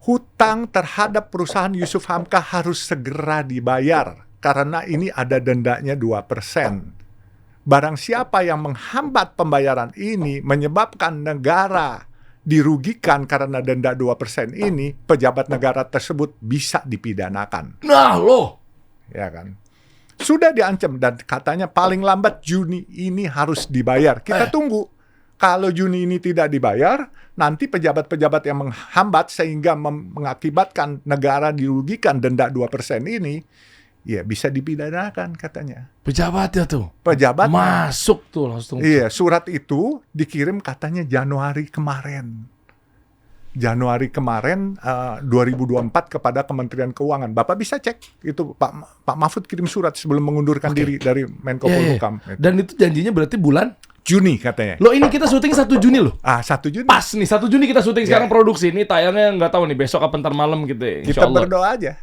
hutang terhadap perusahaan Yusuf Hamka harus segera dibayar karena ini ada dendanya 2%. Barang siapa yang menghambat pembayaran ini menyebabkan negara dirugikan karena denda 2% ini, pejabat negara tersebut bisa dipidanakan. Nah loh. Ya kan? Sudah diancam dan katanya paling lambat Juni ini harus dibayar. Kita tunggu. Kalau Juni ini tidak dibayar, nanti pejabat-pejabat yang menghambat sehingga mengakibatkan negara dirugikan denda 2% ini, ya bisa dipidanakan katanya. Pejabatnya tuh. Pejabat Masuk tuh langsung. Iya, surat itu dikirim katanya Januari kemarin. Januari kemarin 2024 kepada Kementerian Keuangan. Bapak bisa cek itu Pak Mahfud kirim surat sebelum mengundurkan diri dari Menko Polhukam. Dan itu janjinya berarti bulan Juni katanya. Loh, ini kita syuting 1 Juni loh. 1 Juni. Pas nih 1 Juni kita syuting sekarang produksi. Ini tayangnya nggak tahu nih besok apa ntar malam gitu ya. Kita berdoa aja.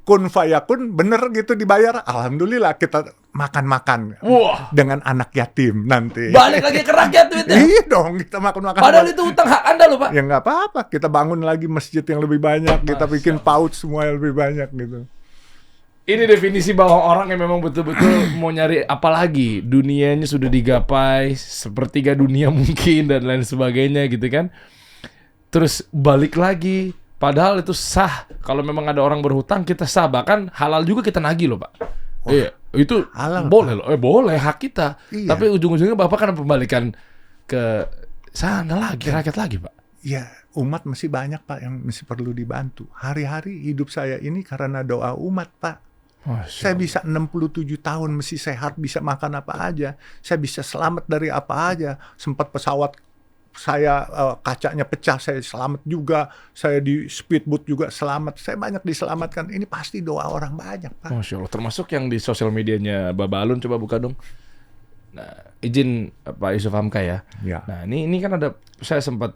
Kun fayakun bener gitu dibayar. Alhamdulillah kita makan-makan. Wah. Dengan anak yatim nanti. Balik lagi ke rakyat duitnya. Iya dong, kita makan-makan. Padahal itu utang hak Anda loh, Pak. Ya nggak apa-apa. Kita bangun lagi masjid yang lebih banyak. Kita bikin PAUD semua yang lebih banyak gitu. Ini definisi bahwa orang yang memang betul-betul mau nyari apa lagi. Dunianya sudah digapai, sepertiga dunia mungkin, dan lain sebagainya gitu kan. Terus balik lagi. Padahal itu sah. Kalau memang ada orang berhutang, kita sah. Bahkan halal juga kita nagih loh, Pak. Iya, itu halal, boleh loh. Boleh, hak kita. Iya. Tapi ujung-ujungnya Bapak kan pembalikan ke sana lagi, rakyat lagi, Pak. Ya, umat masih banyak, Pak, yang masih perlu dibantu. Hari-hari hidup saya ini karena doa umat, Pak. Saya bisa 67 tahun masih sehat, bisa makan apa aja. Saya bisa selamat dari apa aja. Sempat pesawat saya kacanya pecah, saya selamat juga. Saya di speedboat juga selamat. Saya banyak diselamatkan. Ini pasti doa orang banyak, Pak. Masya Allah. Termasuk yang di sosial medianya Babah Alun, coba buka dong. Nah, izin Pak Yusuf Hamka ya. Ya. Nah, ini kan ada saya sempat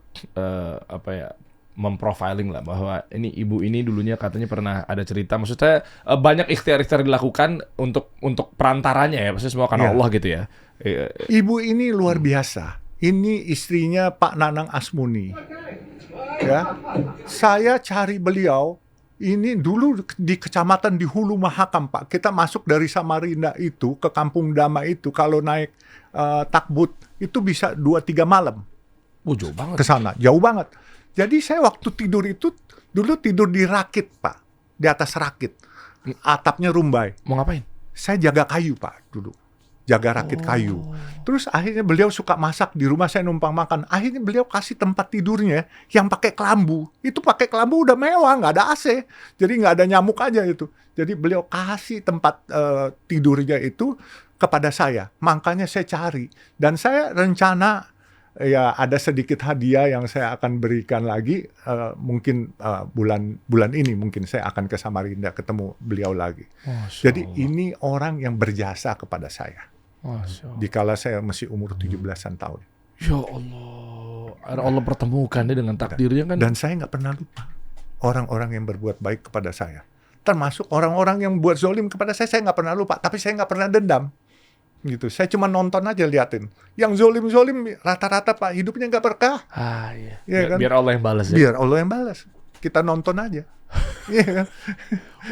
memprofiling lah bahwa ini ibu ini dulunya katanya pernah ada cerita, maksud saya banyak ikhtiar-ikhtiar dilakukan untuk perantaranya ya, maksudnya semua karena Allah gitu ya. Ibu ini luar biasa. Ini istrinya Pak Nanang Asmuni. Ya, saya cari beliau. Ini dulu di kecamatan di Hulu Mahakam, Pak. Kita masuk dari Samarinda itu ke Kampung Dama itu kalau naik takbut itu bisa 2-3 malam. Jauh banget. Ke sana, jauh banget. Jadi saya waktu tidur itu dulu tidur di rakit, Pak. Di atas rakit. Atapnya rumbai. Mau ngapain? Saya jaga kayu, Pak, dulu. Jaga rakit kayu. Terus akhirnya beliau suka masak di rumah, saya numpang makan. Akhirnya beliau kasih tempat tidurnya yang pakai kelambu. Itu pakai kelambu udah mewah, nggak ada AC. Jadi nggak ada nyamuk aja itu. Jadi beliau kasih tempat tidurnya itu kepada saya. Makanya saya cari. Dan saya rencana ya ada sedikit hadiah yang saya akan berikan lagi. Mungkin bulan ini mungkin saya akan ke Samarinda ketemu beliau lagi. Jadi ini orang yang berjasa kepada saya. Dikala saya masih umur 17-an tahun. Ya Allah, Allah pertemukan dia dengan takdirnya kan. Dan saya nggak pernah lupa orang-orang yang berbuat baik kepada saya. Termasuk orang-orang yang buat zolim kepada saya nggak pernah lupa. Tapi saya nggak pernah dendam. Gitu. Saya cuma nonton aja, liatin. Yang zolim-zolim rata-rata Pak hidupnya nggak berkah. Iya. Ya, kan? Biar Allah yang balas ya. Biar Allah yang balas. Kita nonton aja. Iya kan?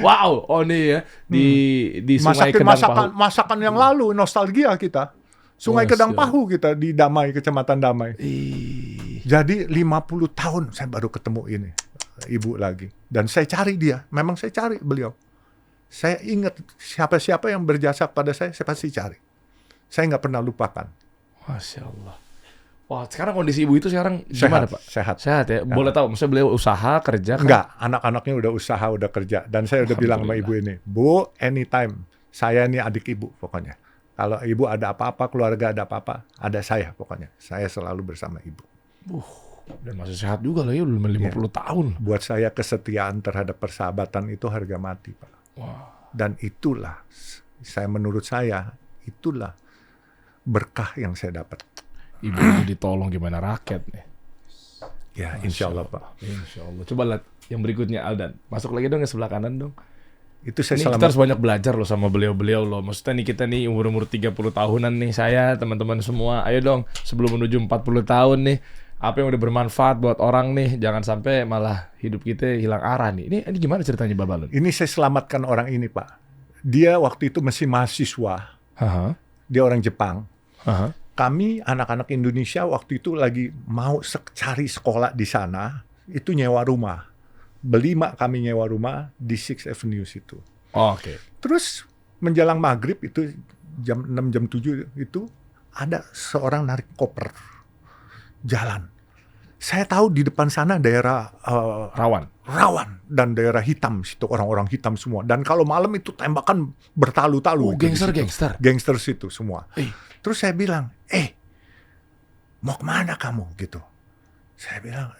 Wow, nih ya di Sungai Kedang Pahu. Masakan yang lalu, nostalgia kita. Sungai Kedang Pahu kita di Damai, Kecamatan Damai. Jadi 50 tahun saya baru ketemu ini ibu lagi. Dan saya cari dia. Memang saya cari beliau. Saya ingat siapa-siapa yang berjasa pada saya pasti cari. Saya nggak pernah lupakan. Masya Allah. Wah, sekarang kondisi ibu itu sekarang gimana, Pak? Sehat ya? Boleh tahu, maksudnya beliau usaha, kerja kan? Enggak, anak-anaknya udah usaha, udah kerja. Dan saya udah bilang sama ibu ini, Bu, anytime. Saya ini adik ibu pokoknya. Kalau ibu ada apa-apa, keluarga ada apa-apa, ada saya pokoknya. Saya selalu bersama ibu. Dan masih sehat juga lah ya, udah 50 tahun. Buat saya kesetiaan terhadap persahabatan itu harga mati, Pak. Wow. Dan itulah, menurut saya, itulah berkah yang saya dapat. Ibu ini ditolong gimana rakyat nih. Ya, insya Allah, Pak. Insya Allah. Coba lihat yang berikutnya, Aldan. Masuk lagi dong, yang sebelah kanan dong. Itu saya kita harus banyak belajar loh sama beliau-beliau loh. Maksudnya nih kita nih umur-umur 30 tahunan nih, saya, teman-teman semua. Ayo dong, sebelum menuju 40 tahun nih, apa yang udah bermanfaat buat orang nih. Jangan sampai malah hidup kita hilang arah nih. Ini gimana ceritanya, Babalun? Ini saya selamatkan orang ini, Pak. Dia waktu itu masih mahasiswa. Dia orang Jepang. Kami anak-anak Indonesia waktu itu lagi mau cari sekolah di sana, itu nyewa rumah. Kami nyewa rumah di Sixth Avenue situ. Oke. Terus menjelang maghrib itu jam 6, jam 7 itu ada seorang narik koper jalan. Saya tahu di depan sana daerah rawan dan daerah hitam situ, orang-orang hitam semua. Dan kalau malam itu tembakan bertalu-talu. Gangster situ semua. Terus saya bilang, mau kemana kamu gitu?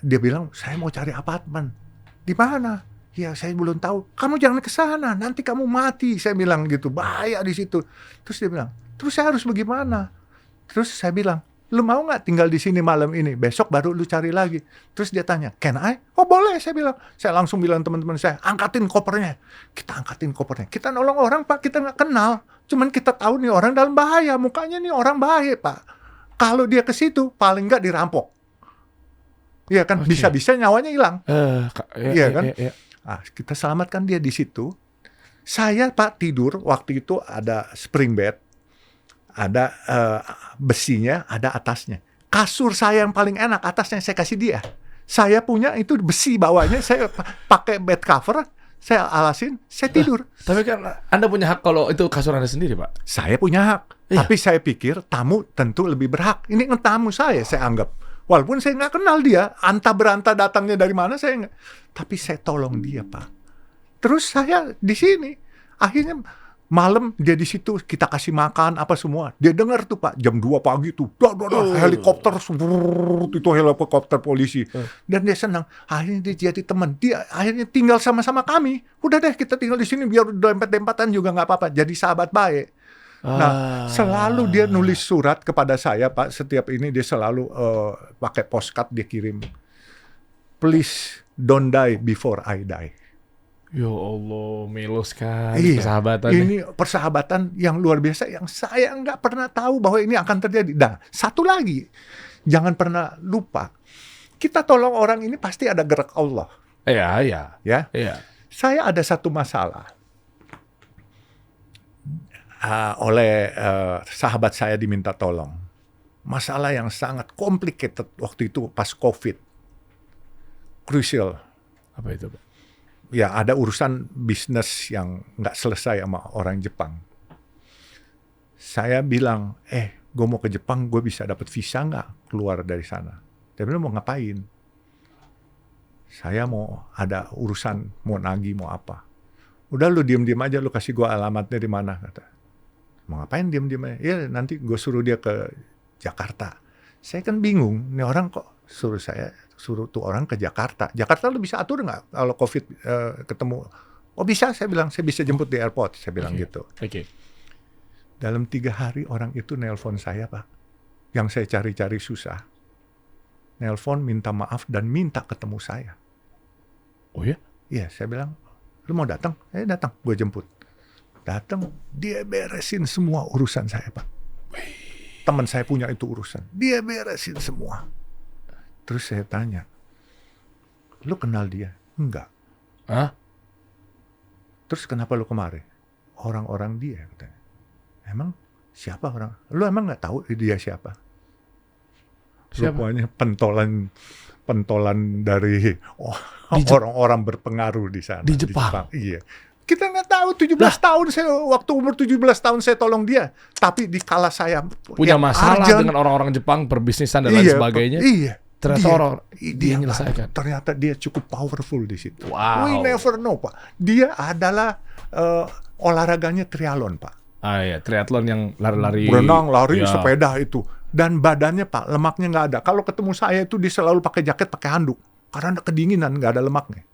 Dia bilang, saya mau cari apartemen. Di mana? Ya saya belum tahu. Kamu jangan ke sana, nanti kamu mati. Saya bilang gitu, bahaya di situ. Terus dia bilang, terus saya harus bagaimana? Terus saya bilang, lu mau nggak tinggal di sini malam ini? Besok baru lu cari lagi. Terus dia tanya, can I? Oh boleh, saya bilang. Saya langsung bilang teman-teman saya, angkatin kopernya. Kita angkatin kopernya. Kita nolong orang, Pak, kita nggak kenal. Cuman kita tahu nih orang dalam bahaya. Mukanya nih orang bahaya, Pak. Kalau dia ke situ, paling nggak dirampok. Iya kan, bisa-bisa nyawanya hilang. Iya kan? Nah, kita selamatkan dia di situ. Saya, Pak, tidur. Waktu itu ada spring bed. Ada besinya, ada atasnya. Kasur saya yang paling enak, atasnya saya kasih dia. Saya punya itu besi bawahnya, saya pakai bed cover, saya alasin, saya tidur. Tapi kan Anda punya hak kalau itu kasur Anda sendiri, Pak. Saya punya hak, tapi saya pikir tamu tentu lebih berhak. Ini tamu saya anggap. Walaupun saya nggak kenal dia, anta beranta datangnya dari mana, saya nggak. Tapi saya tolong dia, Pak. Terus saya di sini, akhirnya malam dia di situ, kita kasih makan apa semua. Dia dengar tuh, Pak, jam 2 pagi tuh, helikopter, itu helikopter polisi. Dan dia senang. Akhirnya dia jadi teman. Dia akhirnya tinggal sama-sama kami. Udah deh, kita tinggal di sini biar dempet-dempetan juga nggak apa-apa. Jadi sahabat baik. Nah, selalu dia nulis surat kepada saya, Pak. Setiap ini dia selalu pakai postcard dia kirim. Please don't die before I die. Ya Allah, melo sekali persahabatan. Ini persahabatan yang luar biasa yang saya nggak pernah tahu bahwa ini akan terjadi. Nah, satu lagi, jangan pernah lupa, kita tolong orang ini pasti ada gerak Allah. Iya. Ya. Saya ada satu masalah. Oleh sahabat saya diminta tolong. Masalah yang sangat complicated waktu itu pas COVID. Crucial. Apa itu, Pak? Ya, ada urusan bisnis yang nggak selesai sama orang Jepang. Saya bilang, gue mau ke Jepang, gue bisa dapat visa nggak keluar dari sana? Dia bilang, mau ngapain? Saya mau ada urusan, mau nagih, mau apa. Udah lu diem-diem aja, lu kasih gue alamatnya di mana, kata. Mau ngapain diem-diem aja? Ya nanti gue suruh dia ke Jakarta. Saya kan bingung, nih orang kok suruh tuh orang ke Jakarta. Jakarta lu bisa atur nggak kalau COVID ketemu? Oh bisa, saya bilang, saya bisa jemput di airport. Saya bilang gitu. Oke. Dalam 3 hari orang itu nelpon saya, Pak. Yang saya cari-cari susah. Nelpon, minta maaf, dan minta ketemu saya. Oh ya? Iya, saya bilang, lu mau datang? Datang, gue jemput. Datang, dia beresin semua urusan saya, Pak. Teman saya punya itu urusan. Dia beresin semua. Terus saya tanya, lu kenal dia? Enggak. Hah? Terus kenapa lu kemari? Orang-orang dia, katanya. Emang siapa orang? Lu emang nggak tahu dia siapa? Rupanya pentolan dari orang-orang berpengaruh di sana. Di Jepang? Iya. Kita nggak tahu, 17 tahun saya, waktu umur 17 tahun saya tolong dia. Tapi di kala saya punya masalah dengan orang-orang Jepang, perbisnisan dan lain sebagainya. Iya. Ternyata dia menyelesaikan. Ternyata dia cukup powerful di situ. Wow. We never know, Pak. Dia adalah olahraganya triathlon, Pak. Iya, triathlon yang lari-lari. Berenang, lari, sepeda itu. Dan badannya, Pak, lemaknya nggak ada. Kalau ketemu saya itu dia selalu pakai jaket, pakai handuk. Karena kedinginan, nggak ada lemaknya.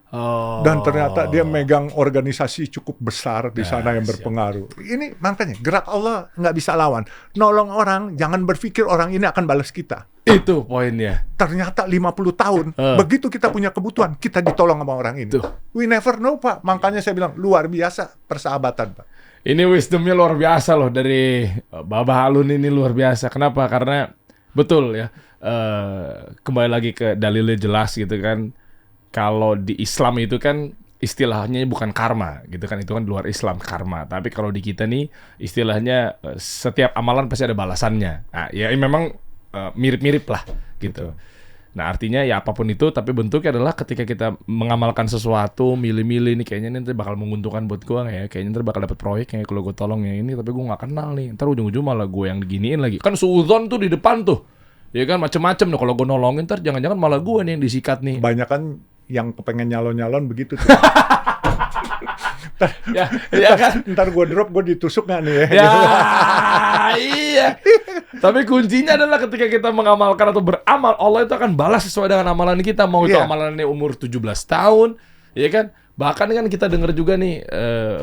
Oh. Dan ternyata dia megang organisasi cukup besar di sana yang berpengaruh. Ini makanya gerak Allah nggak bisa lawan. Nolong orang, jangan berpikir orang ini akan balas kita. Itu poinnya. Ternyata 50 tahun, begitu kita punya kebutuhan, kita ditolong sama orang ini. We never know, Pak. Makanya saya bilang, luar biasa persahabatan, Pak. Ini wisdomnya luar biasa loh dari Babah Alun ini luar biasa. Kenapa? Karena betul ya, kembali lagi ke dalilnya jelas gitu kan. Kalau di Islam itu kan istilahnya bukan karma gitu kan, itu kan di luar Islam karma. Tapi kalau di kita nih istilahnya setiap amalan pasti ada balasannya. Nah, ya memang mirip-mirip lah gitu. Nah artinya ya apapun itu, tapi bentuknya adalah ketika kita mengamalkan sesuatu, milih-milih nih kayaknya ini bakal menguntungkan buat gue ya, kayaknya ntar bakal dapet proyek ya kalau gue tolong yang ini, tapi gue nggak kenal nih, ntar ujung-ujung malah gue yang diginiin lagi. Kan suudzon tuh di depan tuh, ya kan macem-macem nih kalau gue nolongin ntar jangan-jangan malah gue nih yang disikat nih. Banyak kan yang kepengen nyalon-nyalon begitu tuh. ya kan? Ntar gue drop, gue ditusuk nggak nih ya? Iya. Tapi kuncinya adalah ketika kita mengamalkan atau beramal, Allah itu akan balas sesuai dengan amalan kita. Mau itu amalannya umur 17 tahun, ya kan? Bahkan kan kita dengar juga nih,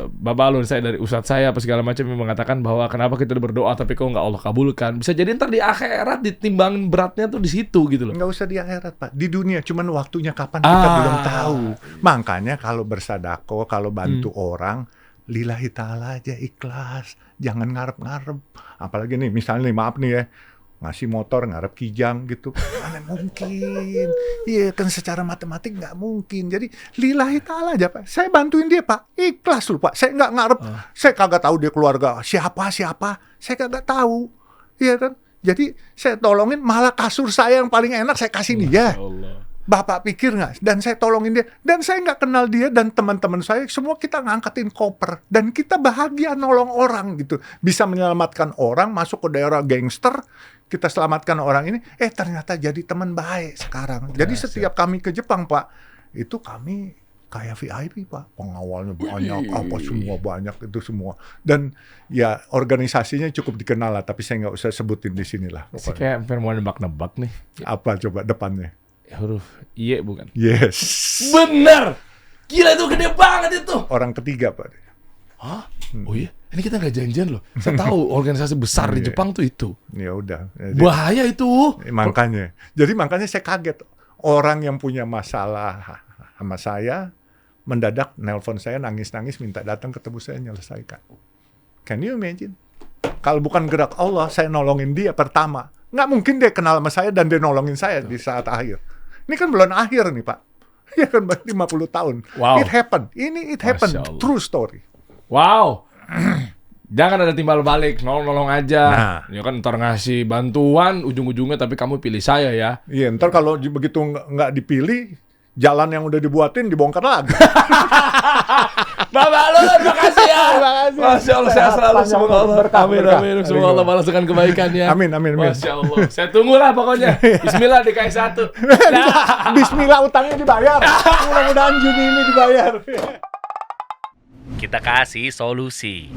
Bapak Alun saya dari ustadz saya apa segala macam yang mengatakan bahwa kenapa kita berdoa tapi kok nggak Allah kabulkan. Bisa jadi ntar di akhirat ditimbang beratnya tuh di situ gitu loh. Nggak usah di akhirat, Pak. Di dunia, cuman waktunya kapan kita belum tahu. Makanya kalau bersadako, kalau bantu orang, lillahi ta'ala aja, ikhlas. Jangan ngarep-ngarep. Apalagi nih, misalnya nih, maaf nih ya, ngasih motor ngarep kijang gitu, mana mungkin? Iya kan secara matematik nggak mungkin. Jadi lillahi ta'ala aja, Pak. Saya bantuin dia, Pak. Ikhlas loh, Pak. Saya nggak ngarep. Saya kagak tahu dia keluarga siapa. Saya kagak tahu. Iya kan? Jadi saya tolongin, malah kasur saya yang paling enak saya kasih dia. Bapak pikir nggak? Dan saya tolongin dia. Dan saya nggak kenal dia dan teman-teman saya. Semua kita ngangkatin koper. Dan kita bahagia nolong orang gitu. Bisa menyelamatkan orang, masuk ke daerah gangster. Kita selamatkan orang ini. Ternyata jadi teman baik sekarang. Jadi setiap kami ke Jepang, Pak. Itu kami kayak VIP, Pak. Pengawalnya banyak, apa semua banyak. Itu semua. Dan ya organisasinya cukup dikenal lah. Tapi saya nggak usah sebutin di sini lah. Saya kayak hampir mau nebak-nebak nih. Apa coba depannya? Huruf Y bukan? Yes. Bener. Gila itu gede banget itu. Orang ketiga, Pak. Hah? Oh iya? Ini kita nggak janjian loh. Saya tahu organisasi besar di Jepang tuh itu. Ya udah. Bahaya itu. Makanya. Jadi makanya saya kaget. Orang yang punya masalah sama saya, mendadak nelpon saya nangis-nangis minta datang ketemu saya nyelesaikan. Can you imagine? Kalau bukan gerak Allah, saya nolongin dia pertama. Nggak mungkin dia kenal sama saya dan dia nolongin saya di saat akhir. Ini kan bulan akhir nih Pak. Ya kan 50 tahun. Wow. It happened. Ini it happened. True story. Wow. Jangan ada timbal balik, nolong aja. Nah. Ya kan ntar ngasih bantuan ujung-ujungnya tapi kamu pilih saya ya. Iya, ntar kalau begitu nggak dipilih, jalan yang udah dibuatin dibongkar lagi. Bapak Lur, makasih ya. Masya Allah, saya selalu semoga Allah. Amin. Semoga Allah balas dengan kebaikannya. Amin. Masya Allah. Saya tunggulah pokoknya. Bismillah DKI 1. Bismillah utangnya dibayar. Mudah-mudahan Juni ini dibayar. Kita kasih solusi.